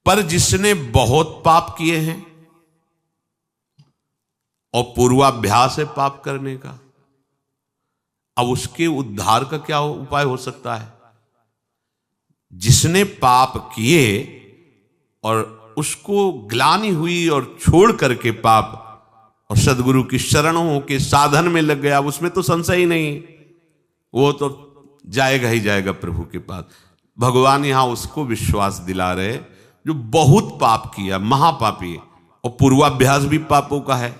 पर जिसने बहुत पाप किए हैं और पूर्वाभ्यास है पाप करने का, अब उसके उद्धार का क्या उपाय हो सकता है। जिसने पाप किए और उसको ग्लानि हुई और छोड़ करके पाप और सदगुरु की शरणों के साधन में लग गया, उसमें तो संशय ही नहीं, वो तो जाएगा ही जाएगा प्रभु के पास। भगवान यहां उसको विश्वास दिला रहे जो बहुत पाप किया, महापापी, और पूर्वाभ्यास भी पापों का है।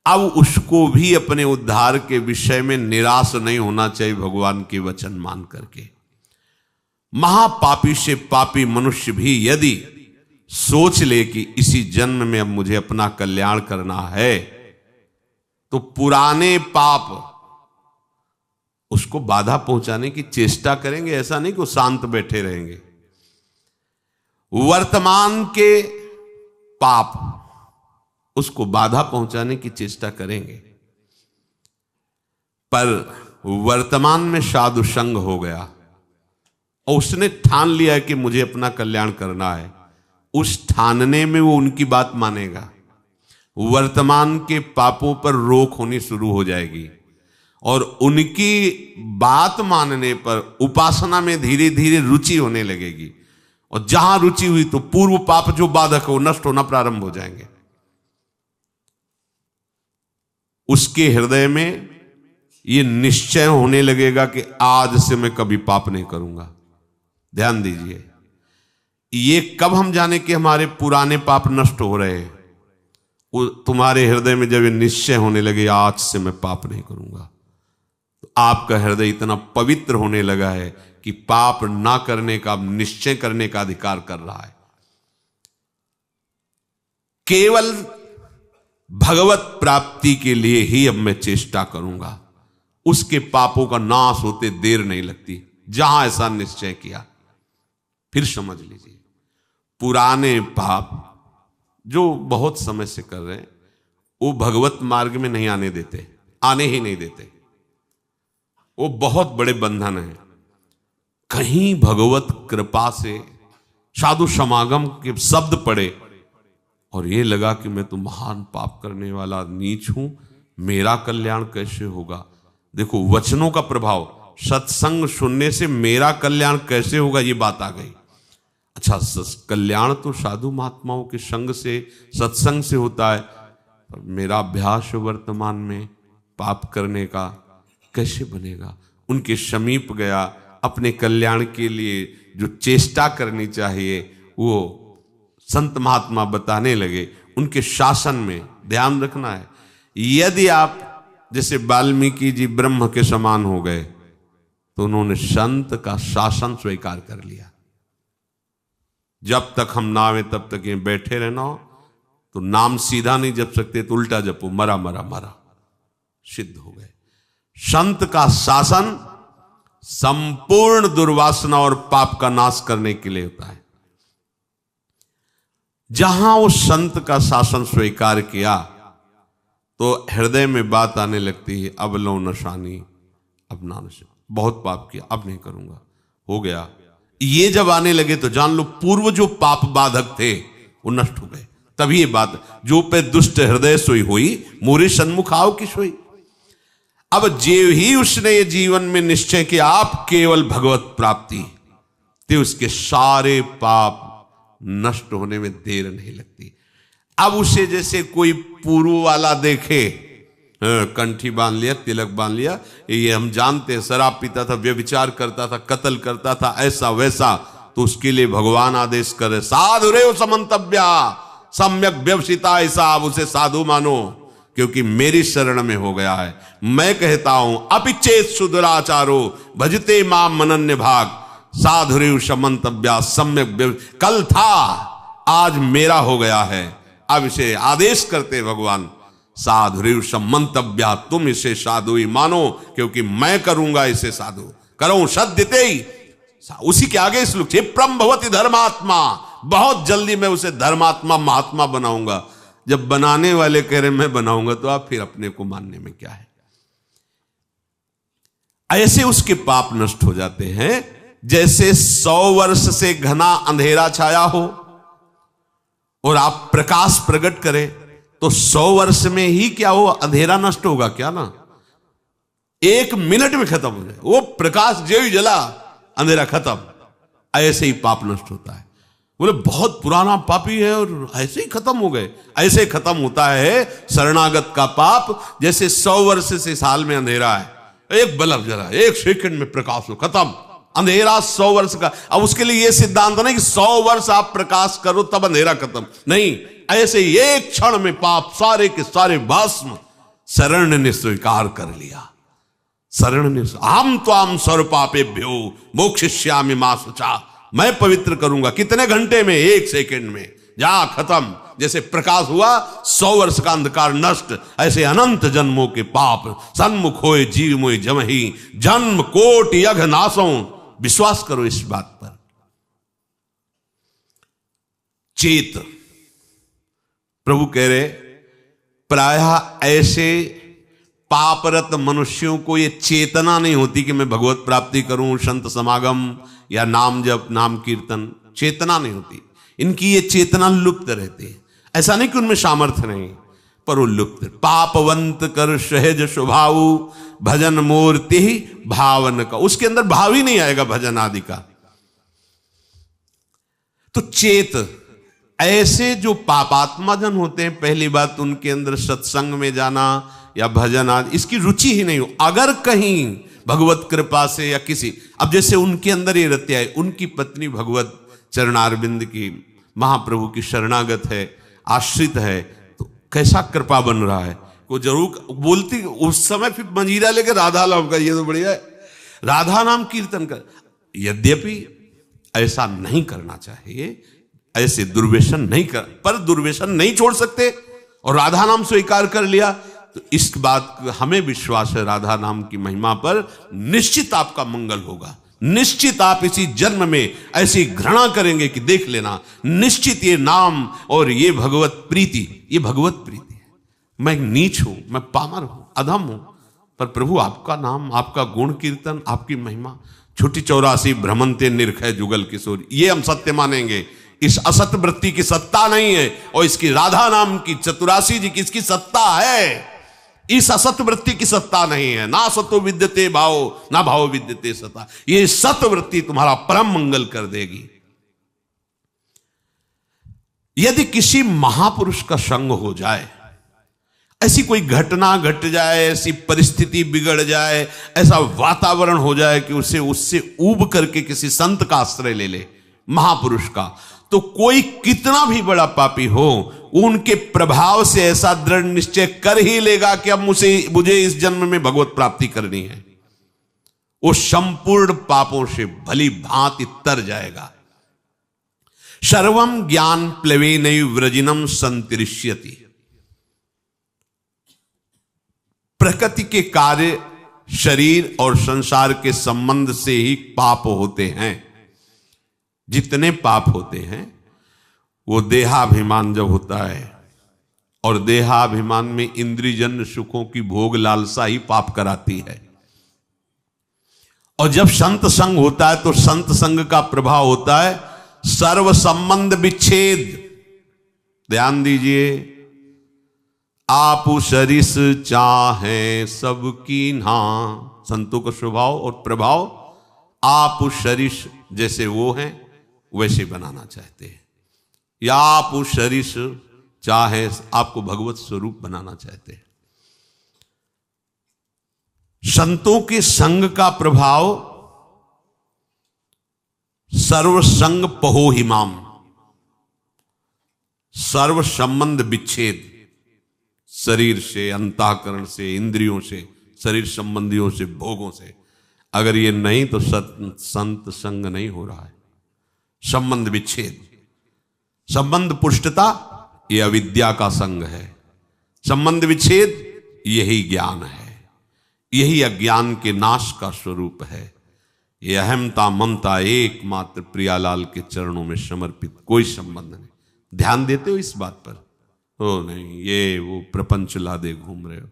अब उसको भी अपने उद्धार के विषय में निराश नहीं होना चाहिए भगवान के वचन मान करके। महापापी से पापी मनुष्य भी यदि सोच ले कि इसी जन्म में अब मुझे अपना कल्याण करना है, तो पुराने पाप उसको बाधा पहुंचाने की चेष्टा करेंगे। ऐसा नहीं कि वो शांत बैठे रहेंगे। वर्तमान के पाप उसको बाधा पहुंचाने की चेष्टा करेंगे। पर वर्तमान में साधु संग हो गया और उसने ठान लिया कि मुझे अपना कल्याण करना है, उस ठानने में वो उनकी बात मानेगा। वर्तमान के पापों पर रोक होनी शुरू हो जाएगी और उनकी बात मानने पर उपासना में धीरे धीरे रुचि होने लगेगी। और जहां रुचि हुई तो पूर्व पाप जो बाधक हो नष्ट होना प्रारंभ हो जाएंगे। उसके हृदय में ये निश्चय होने लगेगा कि आज से मैं कभी पाप नहीं करूंगा। ध्यान दीजिए, ये कब हम जाने कि हमारे पुराने पाप नष्ट हो रहे हैं। वो तुम्हारे हृदय में जब ये निश्चय होने लगे आज से मैं पाप नहीं करूंगा, तो आपका हृदय इतना पवित्र होने लगा है कि पाप ना करने का निश्चय करने का अधिकार कर रहा है। केवल भगवत प्राप्ति के लिए ही अब मैं चेष्टा करूंगा। उसके पापों का नाश होते देर नहीं लगती। जहां ऐसा निश्चय किया, फिर समझ लीजिए पुराने पाप जो बहुत समय से कर रहे हैं वो भगवत मार्ग में नहीं आने देते, आने ही नहीं देते। वो बहुत बड़े बंधन हैं। कहीं भगवत कृपा से साधु समागम के शब्द पड़े और ये लगा कि मैं तो महान पाप करने वाला नीच हूं, मेरा कल्याण कैसे होगा। देखो वचनों का प्रभाव, सत्संग सुनने से मेरा कल्याण कैसे होगा, ये बात आ गई। अच्छा, कल्याण तो साधु महात्माओं के संग से, सत्संग से होता है, पर मेरा अभ्यास वर्तमान में पाप करने का कैसे बनेगा। उनके समीप गया, अपने कल्याण के लिए जो चेष्टा करनी चाहिए वो संत महात्मा बताने लगे। उनके शासन में ध्यान रखना है। यदि आप जैसे वाल्मीकि जी ब्रह्म के समान हो गए तो उन्होंने संत का शासन स्वीकार कर लिया। जब तक हम ना आवे तब तक ये बैठे रहना हो, तो नाम सीधा नहीं जप सकते तो उल्टा जपो, मरा मरा मरा, सिद्ध हो गए। संत का शासन संपूर्ण दुर्वासना और पाप का नाश करने के लिए होता है। जहां उस संत का शासन स्वीकार किया तो हृदय में बात आने लगती है, अब लो नशानी, अब ना नशा, बहुत पाप किया, अब नहीं करूंगा, हो गया। ये जब आने लगे तो जान लो पूर्व जो पाप बाधक थे वो नष्ट हो गए। तभी ये बात, जो पे दुष्ट हृदय सोई हुई, मोरे सन्मुख आओ की सोई। अब जे ही उसने ये जीवन में निश्चय किया आप केवल भगवत प्राप्ति, तो उसके सारे पाप नष्ट होने में देर नहीं लगती। अब उसे जैसे कोई पूर्व वाला देखे, कंठी बांध लिया, तिलक बांध लिया, ये हम जानते हैं, शराब पीता था, व्यभिचार करता था, कत्ल करता था, ऐसा वैसा, तो उसके लिए भगवान आदेश करे, साधु रे समंतव्या सम्यक व्यवसिता, ऐसा आप उसे साधु मानो, क्योंकि मेरी शरण में हो गया है। मैं कहता हूं अपिचेत सुदुराचारो भजते मां मनन्य भाग, साधु रे समंतव्या सम्यक, कल था आज मेरा हो गया है। अब इसे आदेश करते भगवान, साधु सम्मंतव्या, तुम इसे साधु ही मानो, क्योंकि मैं करूंगा इसे साधु, करो सद्यते ही। उसी के आगे श्लोक, क्षिप्रम भवति धर्मात्मा, बहुत जल्दी मैं उसे धर्मात्मा महात्मा बनाऊंगा। जब बनाने वाले कह रहे मैं बनाऊंगा, तो आप फिर अपने को मानने में क्या है। ऐसे उसके पाप नष्ट हो जाते हैं जैसे 100 वर्ष से घना अंधेरा छाया हो और आप प्रकाश प्रकट करें, तो 100 वर्ष में ही क्या हो, अंधेरा नष्ट होगा क्या ना, 1 मिनट में खत्म हो जाए। वो प्रकाश जो ही जला, अंधेरा खत्म। ऐसे ही पाप नष्ट होता है। बोले बहुत पुराना पापी है और ऐसे ही खत्म हो गए। ऐसे खत्म होता है शरणागत का पाप, जैसे 100 वर्ष से साल में अंधेरा है, एक बल्ब जला, 1 सेकंड में प्रकाश हो, खत्म। अंधेरा 100 वर्ष का। अब उसके लिए यह सिद्धांत नहीं कि 100 वर्ष आप प्रकाश करो तब अंधेरा खत्म, नहीं, ऐसे एक क्षण में पाप सारे के सारे भस्म शरण ने स्वीकार कर लिया। शरण ने, हम त्वाम सर्व पापेभ्यो मोक्षयिष्यामि मा शुचा, मैं पवित्र करूंगा। कितने घंटे में, 1 सेकंड में, जा खत्म। जैसे प्रकाश हुआ 100 वर्ष का अंधकार नष्ट, ऐसे अनंत जन्मों के पाप सन्मुख होए जीव मोय जमहि, जन्म कोट यघ नासों। विश्वास करो इस बात पर। चेत, प्रभु कह रहे प्रायः ऐसे पापरत मनुष्यों को ये चेतना नहीं होती कि मैं भगवत प्राप्ति करूं, संत समागम या नाम जप, नाम कीर्तन, चेतना नहीं होती इनकी। ये चेतना लुप्त रहती है। ऐसा नहीं कि उनमें सामर्थ्य नहीं, पर वो लुप्त। पापवंत कर सहज स्वभाव, भजन मूर्ति भावन का, उसके अंदर भाव ही नहीं आएगा भजन आदि का। तो चेत, ऐसे जो पापात्मा जन होते हैं, पहली बात उनके अंदर सत्संग में जाना या भजन आदि इसकी रुचि ही नहीं हो। अगर कहीं भगवत कृपा से या किसी, अब जैसे उनके अंदर ये रत्या है, उनकी पत्नी भगवत चरणारविंद की, महाप्रभु की शरणागत है, आश्रित है, तो कैसा कृपा बन रहा है। वो जरूर बोलती उस समय, फिर मंजीरा लेकर राधा नाम का, ये तो बढ़िया है, राधा नाम कीर्तन कर। यद्यपि ऐसा नहीं करना चाहिए, ऐसे दुर्व्यसन नहीं कर, पर दुर्व्यसन नहीं छोड़ सकते और राधा नाम स्वीकार कर लिया, तो इस बात हमें विश्वास है राधा नाम की महिमा पर निश्चित आपका मंगल होगा। निश्चित आप इसी जन्म में ऐसी घृणा करेंगे कि देख लेना, निश्चित ये नाम और ये भगवत प्रीति, ये भगवत प्रीति है। मैं नीच हूं, मैं पामर हूं, अधम हूं, पर प्रभु आपका नाम, आपका गुण कीर्तन, आपकी महिमा, छुट्टी 84 भ्रमंते निर्खय जुगल किशोर, ये हम सत्य मानेंगे। इस असत वृत्ति की सत्ता नहीं है, और इसकी राधा नाम की 84 जी की इसकी सत्ता है। इस असत वृत्ति की सत्ता नहीं है। ना सतो विद्यते भाव, ना भाव विद्यते सता। ये सत वृत्ति तुम्हारा परम मंगल कर देगी। यदि किसी महापुरुष का संग हो जाए, ऐसी कोई घटना घट जाए, ऐसी परिस्थिति बिगड़ जाए, ऐसा वातावरण हो जाए कि उसे उससे ऊब करके किसी संत का आश्रय ले ले, महापुरुष का, तो कोई कितना भी बड़ा पापी हो, उनके प्रभाव से ऐसा दृढ़ निश्चय कर ही लेगा कि अब मुझे इस जन्म में भगवत प्राप्ति करनी है। वो संपूर्ण पापों से भली भांति तर जाएगा। सर्वम ज्ञान प्लवेनैव व्रजिनम संतरिष्यति। प्रकृति के कार्य, शरीर और संसार के संबंध से ही पाप होते हैं। जितने पाप होते हैं वो देहाभिमान जब होता है, और देहाभिमान में इंद्रियजन्य सुखों की भोग लालसा ही पाप कराती है। और जब संत संग होता है तो संत संग का प्रभाव होता है सर्व संबंध विच्छेद। ध्यान दीजिए, आप सरिस चाहे सबकी ना, संतों का स्वभाव और प्रभाव आप सरिस जैसे वो हैं वैसे बनाना चाहते हैं, या आप सरिस चाहे आपको भगवत स्वरूप बनाना चाहते हैं। संतों के संग का प्रभाव सर्व संग पहो हिमाम, सर्व संबंध विच्छेद, शरीर से, अंतःकरण से, इंद्रियों से, शरीर संबंधियों से, भोगों से। अगर ये नहीं तो संत संग नहीं हो रहा है। संबंध विच्छेद, संबंध पुष्टता, ये अविद्या का संग है। संबंध विच्छेद यही ज्ञान है, यही अज्ञान के नाश का स्वरूप है। ये अहमता ममता एकमात्र प्रियालाल के चरणों में समर्पित, कोई संबंध नहीं। ध्यान देते हो इस बात पर? ओ नहीं, ये वो प्रपंच लादे घूम रहे हो।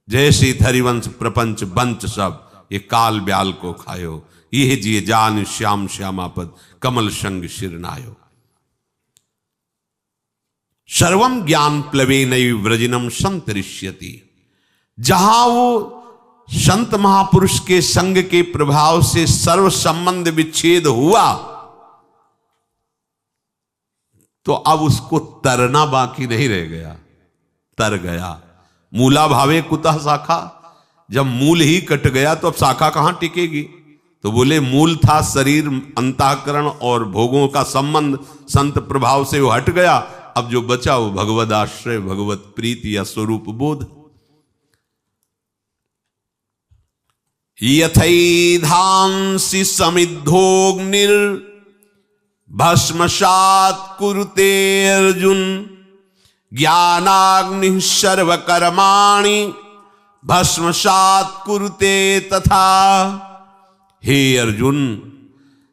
जैसे धरिवंश प्रपंच बंच सब, ये काल ब्याल को खायो, ये जिए जान श्याम श्यामापद कमल संग शिरनायो। सर्वम ज्ञान प्लवेनैव व्रजिनम संतरिष्यति। जहां वो संत महापुरुष के संग के प्रभाव से सर्व संबंध विच्छेद हुआ, तो अब उसको तरना बाकी नहीं रह गया, तर गया। मूला भावे कुतः शाखा। जब मूल ही कट गया तो अब शाखा कहां टिकेगी? तो बोले मूल था शरीर, अंतःकरण और भोगों का संबंध, संत प्रभाव से वो हट गया। अब जो बचा वो भगवद आश्रय, भगवत प्रीति या स्वरूप बोध। यथैधांसि समिद्धोग्निर भस्मसात् कुरुते अर्जुन, ज्ञानाग्निः सर्वकर्माणि भस्मसात् कुरुते तथा। हे अर्जुन,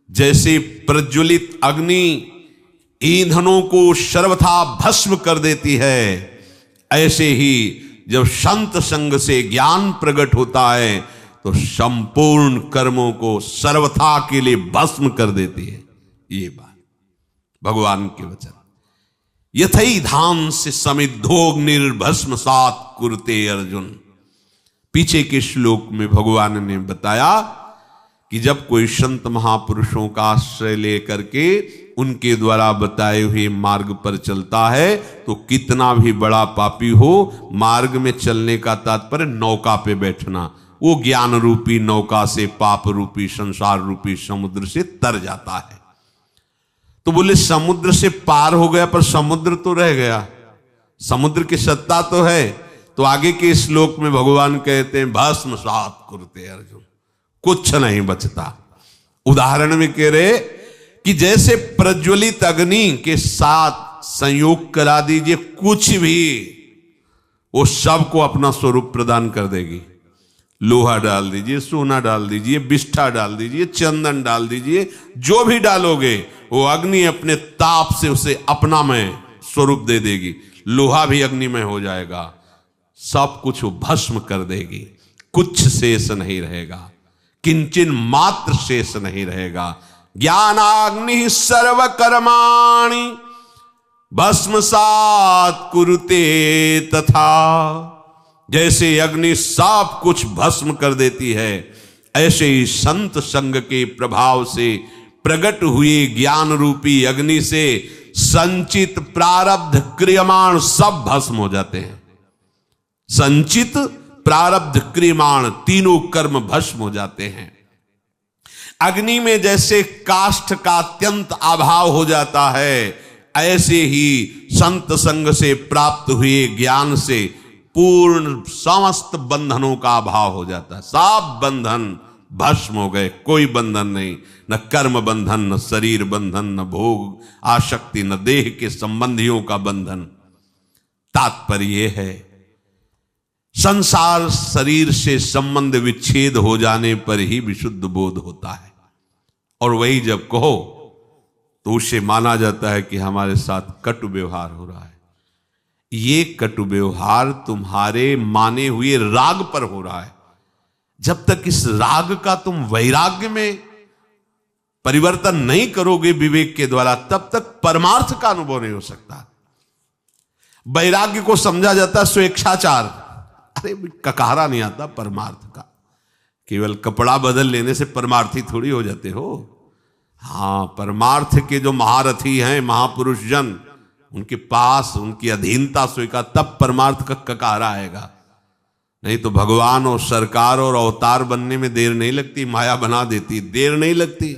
जैसे प्रज्वलित अग्नि ईंधनों को सर्वथा भस्म कर देती है, ऐसे ही जब संत संग से ज्ञान प्रकट होता है तो संपूर्ण कर्मों को सर्वथा के लिए भस्म कर देती है। ये बात भगवान के वचन। यथैधांसि समिद्धोग्निर्भस्मसात् कुरुते अर्जुन। पीछे के श्लोक में भगवान ने बताया कि जब कोई संत महापुरुषों का आश्रय लेकर के उनके द्वारा बताए हुए मार्ग पर चलता है तो कितना भी बड़ा पापी हो, मार्ग में चलने का तात्पर्य नौका पे बैठना, वो ज्ञान रूपी नौका से पाप रूपी संसार रूपी समुद्र से तर जाता है। तो बोले समुद्र से पार हो गया, पर समुद्र तो रह गया, समुद्र की सत्ता तो है। तो आगे के श्लोक में भगवान कहते हैं भस्मसात् कुरुते अर्जुन, कुछ नहीं बचता। उदाहरण में कह रहे कि जैसे प्रज्वलित अग्नि के साथ संयोग करा दीजिए कुछ भी, वो सबको अपना स्वरूप प्रदान कर देगी। लोहा डाल दीजिए, सोना डाल दीजिए, बिष्ठा डाल दीजिए, चंदन डाल दीजिए, जो भी डालोगे वो अग्नि अपने ताप से उसे अपना में स्वरूप दे देगी। लोहा भी अग्नि में हो जाएगा, सब कुछ वो भस्म कर देगी, कुछ शेष नहीं रहेगा, किंचन मात्र शेष नहीं रहेगा। ज्ञानाग्नि सर्वकर्माणि भस्मसात् कुरुते तथा। जैसे अग्नि सब कुछ भस्म कर देती है, ऐसे ही संत संग के प्रभाव से प्रकट हुए ज्ञान रूपी अग्नि से संचित प्रारब्ध क्रियमाण सब भस्म हो जाते हैं। संचित प्रारब्ध क्रियमाण तीनों कर्म भस्म हो जाते हैं। अग्नि में जैसे काष्ठ का अत्यंत अभाव हो जाता है, ऐसे ही संत संग से प्राप्त हुए ज्ञान से पूर्ण समस्त बंधनों का अभाव हो जाता है। सब बंधन भस्म हो गए, कोई बंधन नहीं, न कर्म बंधन, न शरीर बंधन, न भोग आसक्ति, न देह के संबंधियों का बंधन। तात्पर्य है संसार शरीर से संबंध विच्छेद हो जाने पर ही विशुद्ध बोध होता है, और वही जब कहो तो उसे माना जाता है कि हमारे साथ कटु व्यवहार हो रहा है। ये कटु व्यवहार तुम्हारे माने हुए राग पर हो रहा है। जब तक इस राग का तुम वैराग्य में परिवर्तन नहीं करोगे विवेक के द्वारा, तब तक परमार्थ का अनुभव नहीं हो सकता। वैराग्य को समझा जाता है स्वेच्छाचार। अरे ककारा नहीं आता परमार्थ का। केवल कपड़ा बदल लेने से परमार्थी थोड़ी हो जाते हो। हाँ, परमार्थ के जो महारथी हैं, महापुरुष जन, उनके पास उनकी अधीनता स्वीकार, तब परमार्थ का ककारा आएगा। नहीं तो भगवान और सरकार और अवतार बनने में देर नहीं लगती, माया बना देती, देर नहीं लगती।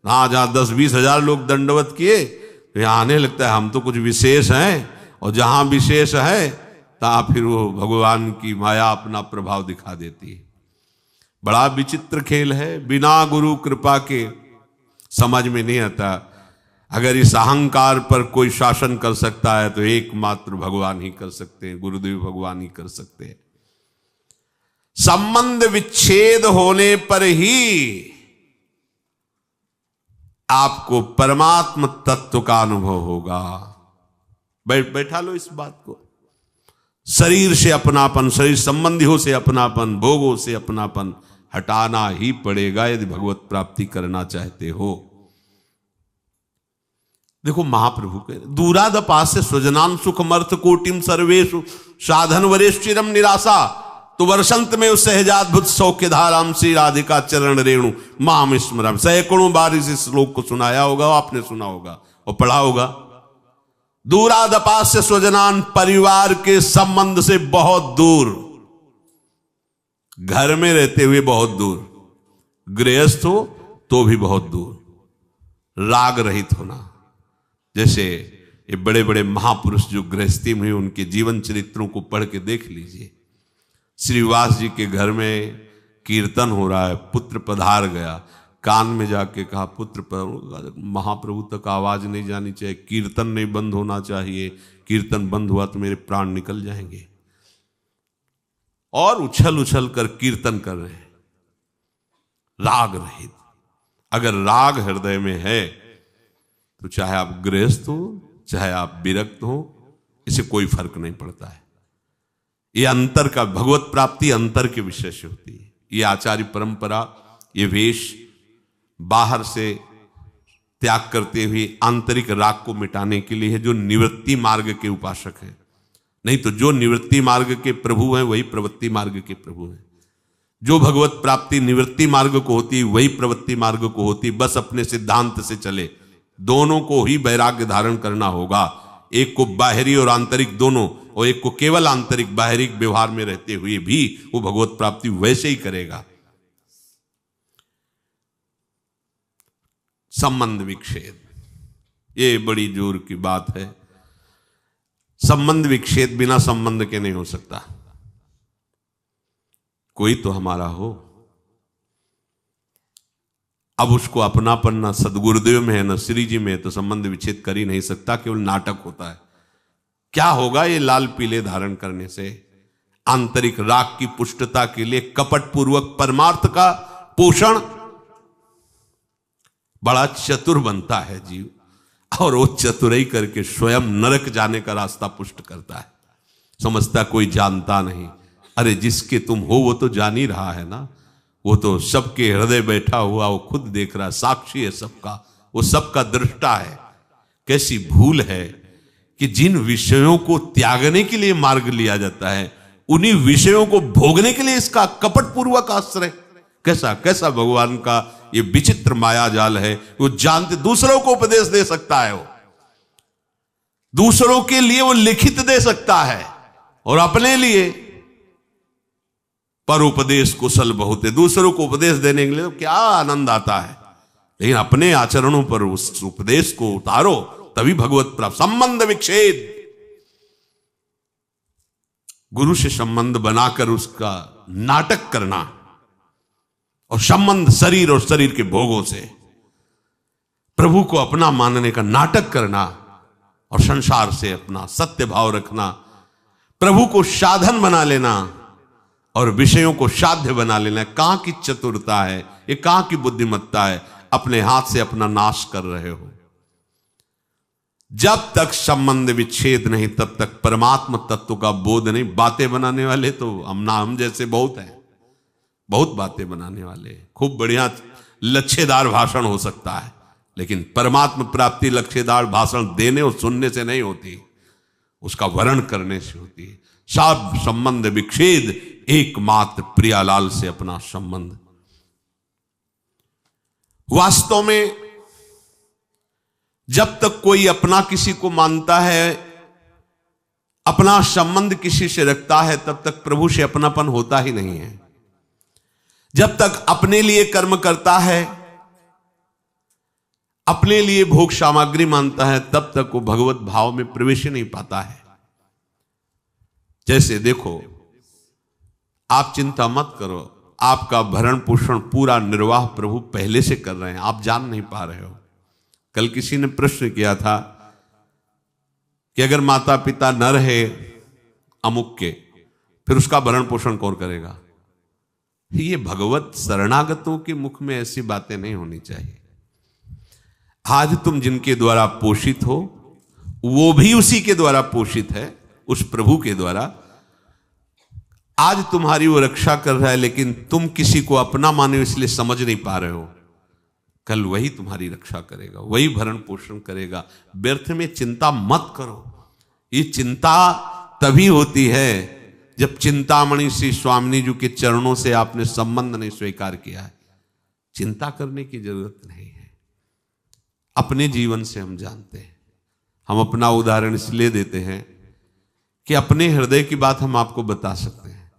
हाँ, जहां 10-20 हजार लोग दंडवत किए तो यहां आने लगता है हम तो कुछ विशेष हैं, और जहां विशेष है तहां फिर वो भगवान की माया अपना प्रभाव दिखा देती है। बड़ा विचित्र खेल है, बिना गुरु कृपा के समझ में नहीं आता। अगर इस अहंकार पर कोई शासन कर सकता है तो एकमात्र भगवान ही कर सकते हैं, गुरुदेव भगवान ही कर सकते हैं। संबंध विच्छेद होने पर ही आपको परमात्म तत्व का अनुभव होगा। बैठा लो इस बात को। शरीर से अपनापन, शरीर संबंधियों से अपनापन, भोगों से अपनापन हटाना ही पड़ेगा यदि भगवत प्राप्ति करना चाहते हो। देखो महाप्रभु के दूरादपास्य स्वजनान सुखमर्थ कोटिम सर्वेषु साधन वरेश्चिरम निराशा तो वर्षंत में उस सहजाद्भुत सौख्य धाराम श्री राधिका चरण रेणु माम स्मरम। सैकड़ों बार इस श्लोक को सुनाया होगा, आपने सुना होगा और पढ़ा होगा। दूरादपास्य स्वजनान, परिवार के संबंध से बहुत दूर, घर में रहते हुए बहुत दूर, गृहस्थ हो तो भी बहुत दूर, राग रहित होना। जैसे ये बड़े बड़े महापुरुष जो गृहस्थी में, उनके जीवन चरित्रों को पढ़ के देख लीजिए। श्रीवास जी के घर में कीर्तन हो रहा है, पुत्र पधार गया, कान में जाके कहा पुत्र महाप्रभु तक आवाज नहीं जानी चाहिए, कीर्तन नहीं बंद होना चाहिए, कीर्तन बंद हुआ तो मेरे प्राण निकल जाएंगे। और उछल उछल कर कीर्तन कर रहे हैं, राग रहित। अगर राग हृदय में है तो चाहे आप गृहस्थ हो, चाहे आप विरक्त हो, इसे कोई फर्क नहीं पड़ता है। ये अंतर का, भगवत प्राप्ति अंतर के विषय से होती है। ये आचार्य परंपरा, ये वेश बाहर से त्याग करते हुए आंतरिक राग को मिटाने के लिए है, जो निवृत्ति मार्ग के उपासक हैं। नहीं तो जो निवृत्ति मार्ग के प्रभु हैं वही प्रवृत्ति मार्ग के प्रभु हैं। जो भगवत प्राप्ति निवृत्ति मार्ग को होती है वही प्रवृत्ति मार्ग को होती है। बस अपने सिद्धांत से चले, दोनों को ही वैराग्य धारण करना होगा। एक को बाहरी और आंतरिक दोनों, और एक को केवल आंतरिक बाहरी व्यवहार में रहते हुए भी वो भगवत प्राप्ति वैसे ही करेगा। संबंध विच्छेद, ये बड़ी जोर की बात है। संबंध विच्छेद बिना संबंध के नहीं हो सकता। कोई तो हमारा हो, अब उसको अपनापन ना सदगुरुदेव में है ना श्री जी में है, तो संबंध विच्छेद कर ही नहीं सकता, केवल नाटक होता है। क्या होगा ये लाल पीले धारण करने से? आंतरिक राग की पुष्टता के लिए कपट पूर्वक परमार्थ का पोषण, बड़ा चतुर बनता है जीव, और वो चतुराई करके स्वयं नरक जाने का रास्ता पुष्ट करता है। समझता कोई जानता नहीं। अरे जिसके तुम हो वो तो जान ही रहा है ना, वो तो सबके हृदय बैठा हुआ, वो खुद देख रहा है, साक्षी है सबका, वो सबका दृष्टा है। कैसी भूल है कि जिन विषयों को त्यागने के लिए मार्ग लिया जाता है उन्हीं विषयों को भोगने के लिए इसका कपटपूर्वक आश्रय। कैसा कैसा भगवान का ये विचित्र माया जाल है। वो जानते, दूसरों को उपदेश दे सकता है, वो दूसरों के लिए वो लिखित दे सकता है, और अपने लिए पर उपदेश कुशल बहुत है। दूसरों को उपदेश देने के लिए तो क्या आनंद आता है, लेकिन अपने आचरणों पर उस उपदेश को उतारो, तभी भगवत प्राप्त। संबंध विच्छेद, गुरु से संबंध बनाकर उसका नाटक करना, और संबंध शरीर और शरीर के भोगों से प्रभु को अपना मानने का नाटक करना, और संसार से अपना सत्य भाव रखना, प्रभु को साधन बना लेना और विषयों को साध्य बना लेना। कहां की चतुरता है ये, कहां की बुद्धिमत्ता है। अपने हाथ से अपना नाश कर रहे हो। जब तक संबंध विच्छेद नहीं, तब तक परमात्म तत्व का बोध नहीं। बातें बनाने वाले तो हम जैसे बहुत हैं, बहुत बातें बनाने वाले, खूब बढ़िया लच्छेदार भाषण हो सकता है, लेकिन परमात्म प्राप्ति लच्छेदार भाषण देने और सुनने से नहीं होती, उसका वर्ण करने से होती है। सब संबंध विच्छेद, एकमात्र प्रियालाल से अपना संबंध। वास्तव में जब तक कोई अपना किसी को मानता है, अपना संबंध किसी से रखता है, तब तक प्रभु से अपनापन होता ही नहीं है। जब तक अपने लिए कर्म करता है, अपने लिए भोग सामग्री मानता है, तब तक वो भगवत भाव में प्रवेश नहीं पाता है। जैसे देखो, आप चिंता मत करो, आपका भरण पोषण पूरा निर्वाह प्रभु पहले से कर रहे हैं, आप जान नहीं पा रहे हो। कल किसी ने प्रश्न किया था कि अगर माता पिता न रहे अमुक के, फिर उसका भरण पोषण कौन करेगा? ये भगवत शरणागतों के मुख में ऐसी बातें नहीं होनी चाहिए। आज तुम जिनके द्वारा पोषित हो, वो भी उसी के द्वारा पोषित है, उस प्रभु के द्वारा। आज तुम्हारी वो रक्षा कर रहा है, लेकिन तुम किसी को अपना माने इसलिए समझ नहीं पा रहे हो। कल वही तुम्हारी रक्षा करेगा, वही भरण पोषण करेगा। व्यर्थ में चिंता मत करो। ये चिंता तभी होती है जब चिंतामणि श्री स्वामिनी जी के चरणों से आपने संबंध नहीं स्वीकार किया है। चिंता करने की जरूरत नहीं है। अपने जीवन से हम जानते हैं। हम अपना उदाहरण इसलिए देते हैं कि अपने हृदय की बात हम आपको बता सकते हैं।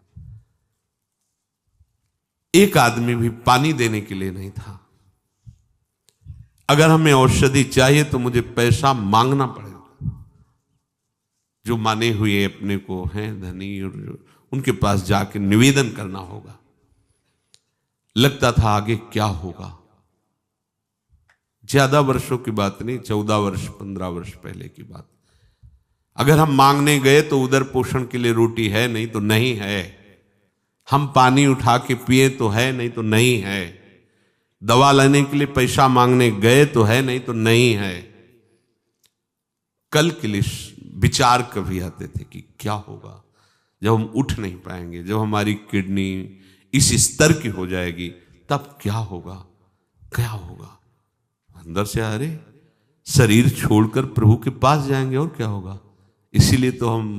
एक आदमी भी पानी देने के लिए नहीं था। अगर हमें औषधि चाहिए तो मुझे पैसा मांगना पड़ेगा। जो माने हुए अपने को हैं धनी, और उनके पास जाके निवेदन करना होगा। लगता था आगे क्या होगा। ज्यादा वर्षों की बात नहीं, 14 वर्ष 15 वर्ष पहले की बात। अगर हम मांगने गए तो उधर पोषण के लिए रोटी है, नहीं तो नहीं है। हम पानी उठा के पिए तो है, नहीं तो नहीं है। दवा लेने के लिए पैसा मांगने गए तो है, नहीं तो नहीं है। कल के लिए विचार कभी आते थे कि क्या होगा जब हम उठ नहीं पाएंगे, जब हमारी किडनी इस स्तर की हो जाएगी, तब क्या होगा, क्या होगा। अंदर से अरे शरीर छोड़कर प्रभु के पास जाएंगे और क्या होगा। इसीलिए तो हम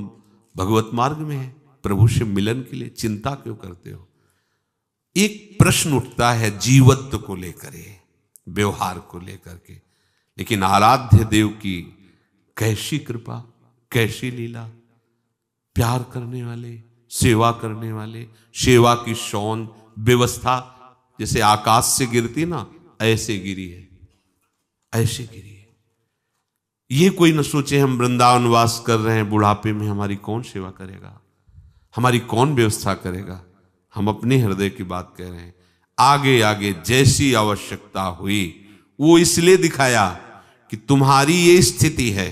भगवत मार्ग में हैं, प्रभु से मिलन के लिए। चिंता क्यों करते हो। एक प्रश्न उठता है जीवत्व को लेकर, व्यवहार को लेकर के, लेकिन आराध्य देव की कैसी कृपा, कैसी लीला। प्यार करने वाले, सेवा करने वाले, सेवा की शौन व्यवस्था जैसे आकाश से गिरती ना, ऐसे गिरी है, ऐसे गिरी है। ये कोई न सोचे हम वृंदावन वास कर रहे हैं, बुढ़ापे में हमारी कौन सेवा करेगा, हमारी कौन व्यवस्था करेगा। हम अपने हृदय की बात कह रहे हैं। आगे आगे जैसी आवश्यकता हुई, वो इसलिए दिखाया कि तुम्हारी ये स्थिति है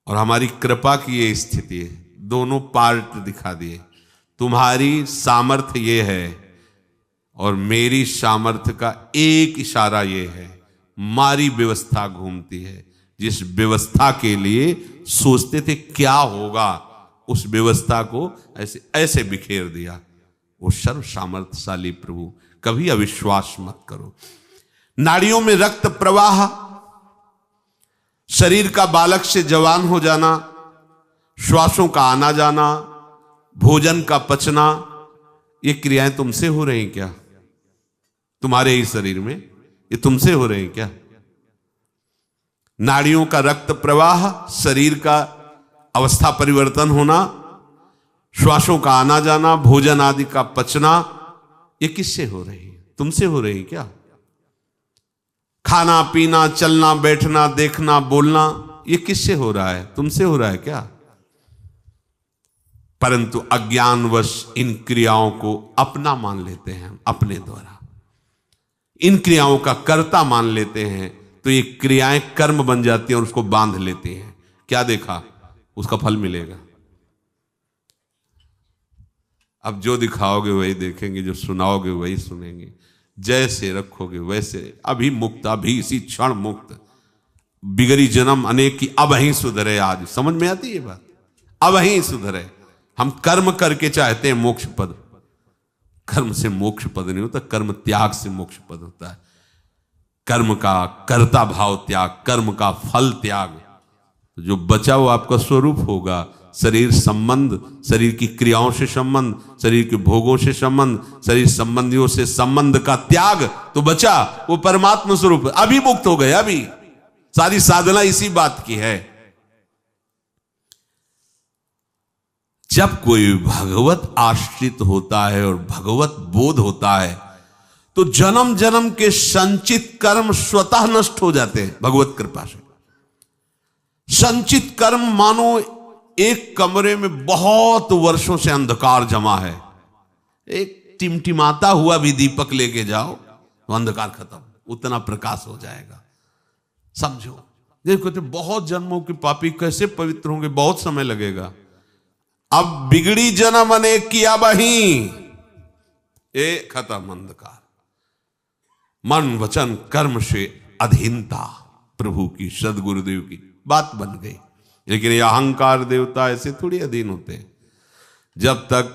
और हमारी कृपा की ये स्थिति है। दोनों पार्ट दिखा दिए। तुम्हारी सामर्थ्य ये है और मेरी सामर्थ्य का एक इशारा ये है। हमारी व्यवस्था घूमती है। जिस व्यवस्था के लिए सोचते थे क्या होगा, उस व्यवस्था को ऐसे ऐसे बिखेर दिया। वो सर्व सामर्थ्यशाली प्रभु। कभी अविश्वास मत करो। नाड़ियों में रक्त प्रवाह, शरीर का बालक से जवान हो जाना, श्वासों का आना जाना, भोजन का पचना, ये क्रियाएं तुमसे हो रही क्या? तुम्हारे ही शरीर में ये तुमसे हो रहे हैं क्या? नाड़ियों का रक्त प्रवाह, शरीर का अवस्था परिवर्तन होना, श्वासों का आना जाना, भोजन आदि का पचना, ये किससे हो रही है? तुमसे हो रही है क्या? खाना पीना, चलना बैठना, देखना बोलना, ये किससे हो रहा है? तुमसे हो रहा है क्या? परंतु अज्ञानवश इन क्रियाओं को अपना मान लेते हैं, अपने द्वारा इन क्रियाओं का कर्ता मान लेते हैं, तो ये क्रियाएं कर्म बन जाती हैं और उसको बांध लेती हैं। क्या देखा? उसका फल मिलेगा। अब जो दिखाओगे वही देखेंगे, जो सुनाओगे वही सुनेंगे, जैसे रखोगे वैसे। अभी मुक्त, अभी इसी क्षण मुक्त, बिगड़ी जन्म अनेक की, अब ही सुधरे। आज समझ में आती है बात? अब ही सुधरे। हम कर्म करके चाहते हैं मोक्ष पद, कर्म से मोक्ष पद नहीं होता, कर्म त्याग से मोक्ष पद होता है। कर्म का कर्ता भाव त्याग, कर्म का फल त्याग, जो बचा वो आपका स्वरूप होगा। शरीर संबंध, शरीर की क्रियाओं से संबंध, शरीर के भोगों से संबंध, शरीर संबंधियों से संबंध का त्याग तो बचा वो परमात्मा स्वरूप। अभी मुक्त हो गए। अभी सारी साधना इसी बात की है। जब कोई भगवत आश्रित होता है और भगवत बोध होता है, तो जन्म जन्म के संचित कर्म स्वतः नष्ट हो जाते हैं भगवत कृपा से। संचित कर्म मानो एक कमरे में बहुत वर्षों से अंधकार जमा है, एक टिमटिमाता हुआ भी दीपक लेके जाओ तो अंधकार खत्म, उतना प्रकाश हो जाएगा। समझो, देखो तो बहुत जन्मों के पापी कैसे पवित्र होंगे, बहुत समय लगेगा। अब बिगड़ी जन्म अनेक किया बही, ए खत्म अंधकार। मन वचन कर्म से अधीनता प्रभु की, सदगुरुदेव की बात बन गई। लेकिन ये अहंकार देवता ऐसे थोड़ी अधीन होते हैं। जब तक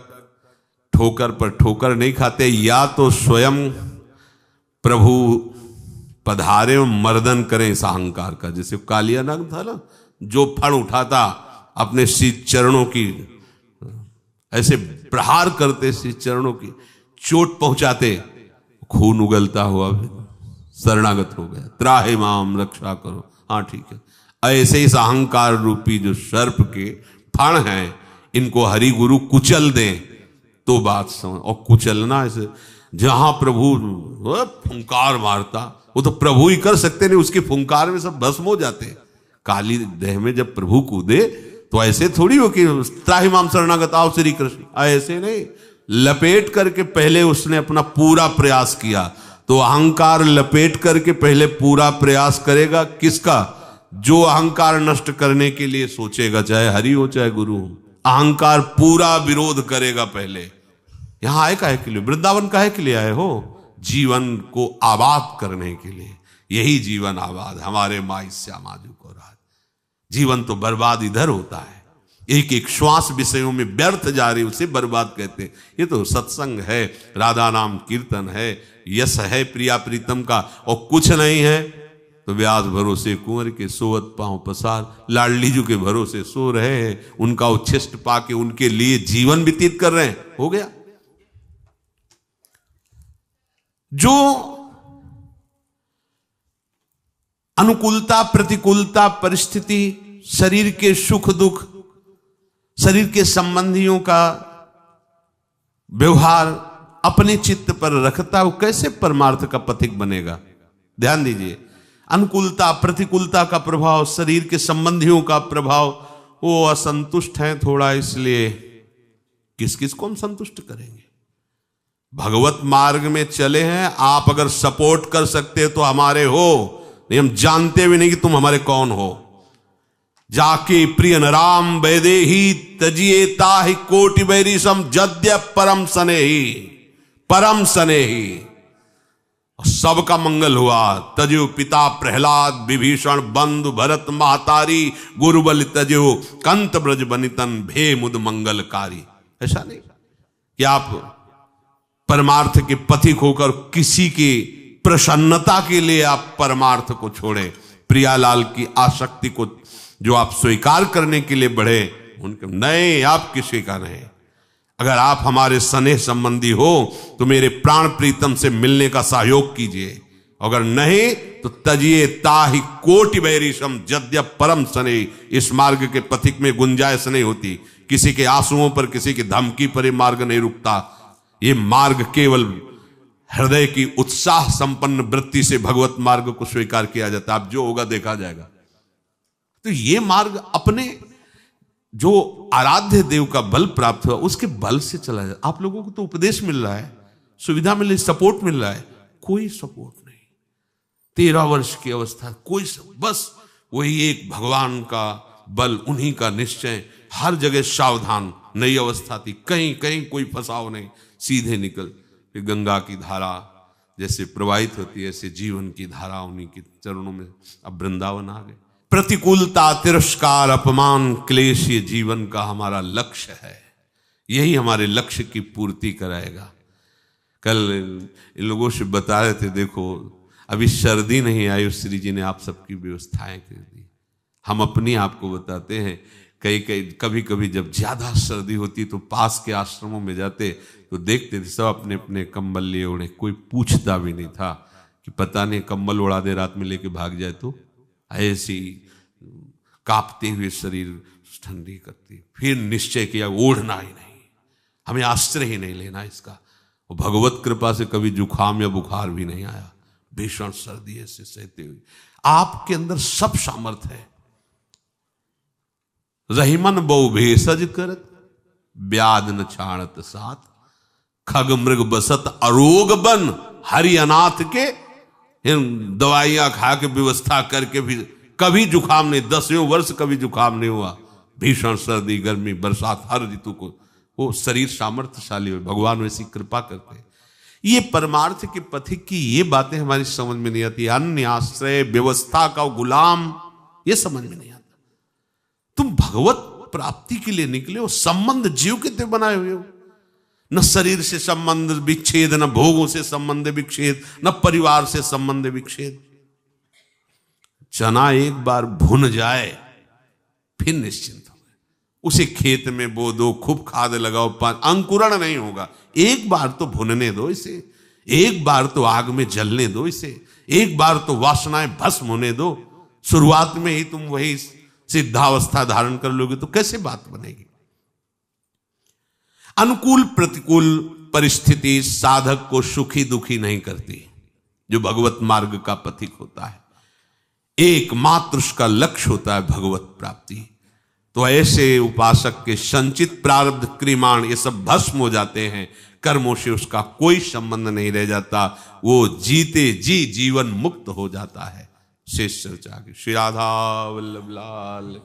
ठोकर पर ठोकर नहीं खाते, या तो स्वयं प्रभु पधारे और मर्दन करें इस अहंकार का। जैसे कालिया नाग था ना, जो फण उठाता अपने श्री चरणों की, ऐसे प्रहार करते श्री चरणों की, चोट पहुंचाते, खून उगलता हुआ शरणागत हो गया। त्राहि माम, रक्षा करो। हाँ ठीक है। ऐसे इस अहंकार रूपी जो सर्प के फण हैं, इनको हरि गुरु कुचल दें तो बात समझ। और कुचलना ऐसे, जहां प्रभु फुंकार मारता, वो तो प्रभु ही कर सकते नहीं, उसके फुंकार में सब भस्म हो जाते। काली देह में जब प्रभु कूदे तो ऐसे थोड़ी हो कि त्राहि माम शरणागत आओ श्री कृष्ण, ऐसे नहीं। लपेट करके पहले उसने अपना पूरा प्रयास किया। तो अहंकार लपेट करके पहले पूरा प्रयास करेगा किसका? जो अहंकार नष्ट करने के लिए सोचेगा, चाहे हरि हो चाहे गुरु हो, अहंकार पूरा विरोध करेगा पहले। यहां आए काहे के लिए? वृंदावन काहे के लिए आए हो? जीवन को आबाद करने के लिए। यही जीवन आबाद, हमारे माई श्यामाजू को राज। जीवन तो बर्बाद इधर होता है, एक एक श्वास विषयों में व्यर्थ जा रही, उसे बर्बाद कहते हैं। ये तो सत्संग है, राधा नाम कीर्तन है, यश है प्रिया प्रीतम का, और कुछ नहीं है तो व्यास भरोसे कुंवर के सोवत पांव पसार। लाडली जी के भरोसे सो रहे हैं, उनका उच्छिष्ट पाके उनके लिए जीवन व्यतीत कर रहे हैं, हो गया। जो अनुकूलता प्रतिकूलता परिस्थिति, शरीर के सुख दुख, शरीर के संबंधियों का व्यवहार अपने चित्त पर रखता, वो कैसे परमार्थ का पथिक बनेगा? ध्यान दीजिए, अनुकूलता प्रतिकूलता का प्रभाव, शरीर के संबंधियों का प्रभाव, वो असंतुष्ट हैं थोड़ा, इसलिए किस किस को हम संतुष्ट करेंगे? भगवत मार्ग में चले हैं, आप अगर सपोर्ट कर सकते तो हमारे हो, नहीं हम जानते भी नहीं कि तुम हमारे कौन हो। जाके प्रिय राम वैदे ही तजिए ताहि कोटि बैरी सम जद्य परम सनेही, परम सनेही। सबका मंगल हुआ। तजो पिता प्रहलाद विभीषण बंधु भरत महतारी, गुरुबल तजो कंत ब्रज बनितन भे मुद मंगलकारी। ऐसा नहीं कि आप परमार्थ के पथिक होकर किसी की प्रसन्नता के लिए आप परमार्थ को छोड़े, प्रियालाल की आसक्ति को जो आप स्वीकार करने के लिए बढ़े, उनके नहीं, आप किसी का नहीं। अगर आप हमारे स्नेह संबंधी हो तो मेरे प्राण प्रीतम से मिलने का सहयोग कीजिए, अगर नहीं तो तजिए ताहि कोटि बैरिशम जद्यप परम स्नेह। इस मार्ग के पथिक में गुंजाइश नहीं होती, किसी के आंसुओं पर, किसी की धमकी पर ये मार्ग नहीं रुकता। ये मार्ग केवल हृदय की उत्साह संपन्न वृत्ति से भगवत मार्ग को स्वीकार किया जाता है। अब जो होगा देखा जाएगा। तो ये मार्ग अपने जो आराध्य देव का बल प्राप्त हुआ उसके बल से चला जाए। आप लोगों को तो उपदेश मिल रहा है, सुविधा मिल रही, सपोर्ट मिल रहा है, कोई सपोर्ट नहीं। 13 वर्ष की अवस्था, कोई बस वही एक भगवान का बल, उन्हीं का निश्चय, हर जगह सावधान। नई अवस्था थी, कहीं कहीं कोई फंसाव नहीं, सीधे निकल। फिर गंगा की धारा जैसे प्रवाहित होती है ऐसे जीवन की धारा उन्हीं के चरणों में। अब वृंदावन आ गए। प्रतिकूलता, तिरस्कार, अपमान, क्लेश ये जीवन का हमारा लक्ष्य है, यही हमारे लक्ष्य की पूर्ति कराएगा। कल इन लोगों से बता रहे थे, देखो अभी सर्दी नहीं आई, श्री जी ने आप सबकी व्यवस्थाएं कर दी। हम अपनी आपको बताते हैं, कभी कभी जब ज्यादा सर्दी होती तो पास के आश्रमों में जाते तो देखते थे सब अपने अपने कंबल लिए ओढ़े, कोई पूछता भी नहीं था कि पता नहीं कंबल उड़ा दे रात में लेके भाग जाए तो। ऐसी कांपते हुए शरीर ठंडी करती। फिर निश्चय किया ओढ़ना ही नहीं, हमें आश्रय ही नहीं लेना इसका। और भगवत कृपा से कभी जुखाम या बुखार भी नहीं आया। भीषण सर्दी ऐसे सहते हुए आपके अंदर सब सामर्थ है। रहीमन बहु भेषज करत ब्याध न छाणत साथ, खग मृग बसत अरोग बन हरि अनाथ के। दवाइयां खा के व्यवस्था करके भी कभी जुखाम नहीं, 10वें वर्ष कभी जुखाम नहीं हुआ। भीषण सर्दी, गर्मी, बरसात, हर ऋतु को वो शरीर सामर्थ्यशाली हो। भगवान वैसी कृपा करते हैं। ये परमार्थ के पथिक की ये बातें हमारी समझ में नहीं आती। अन्य आश्रय, व्यवस्था का गुलाम, ये समझ में नहीं आता। तुम भगवत प्राप्ति के लिए निकले हो, संबंध जीव के ते बनाए हुए हो। न शरीर से संबंध विच्छेद, न भोगों से संबंध विच्छेद, न परिवार से संबंध विच्छेद। चना एक बार भुन जाए फिर निश्चिंत हो गए। उसे खेत में बो दो, खूब खाद लगाओ, अंकुरण नहीं होगा। एक बार तो भुनने दो इसे, एक बार तो आग में जलने दो इसे, एक बार तो वासनाएं भस्म होने दो। शुरुआत में ही तुम वही सिद्धावस्था धारण कर लोगे तो कैसे बात बनेगी। अनुकूल प्रतिकूल परिस्थिति साधक को सुखी दुखी नहीं करती। जो भगवत मार्ग का पथिक होता है, एकमात्र उसका लक्ष्य होता है भगवत प्राप्ति। तो ऐसे उपासक के संचित प्रारब्ध क्रिमाण ये सब भस्म हो जाते हैं। कर्मों से उसका कोई संबंध नहीं रह जाता, वो जीते जी जीवन मुक्त हो जाता है। शेष चर्चा की। श्री राधा वल्लभ लाल।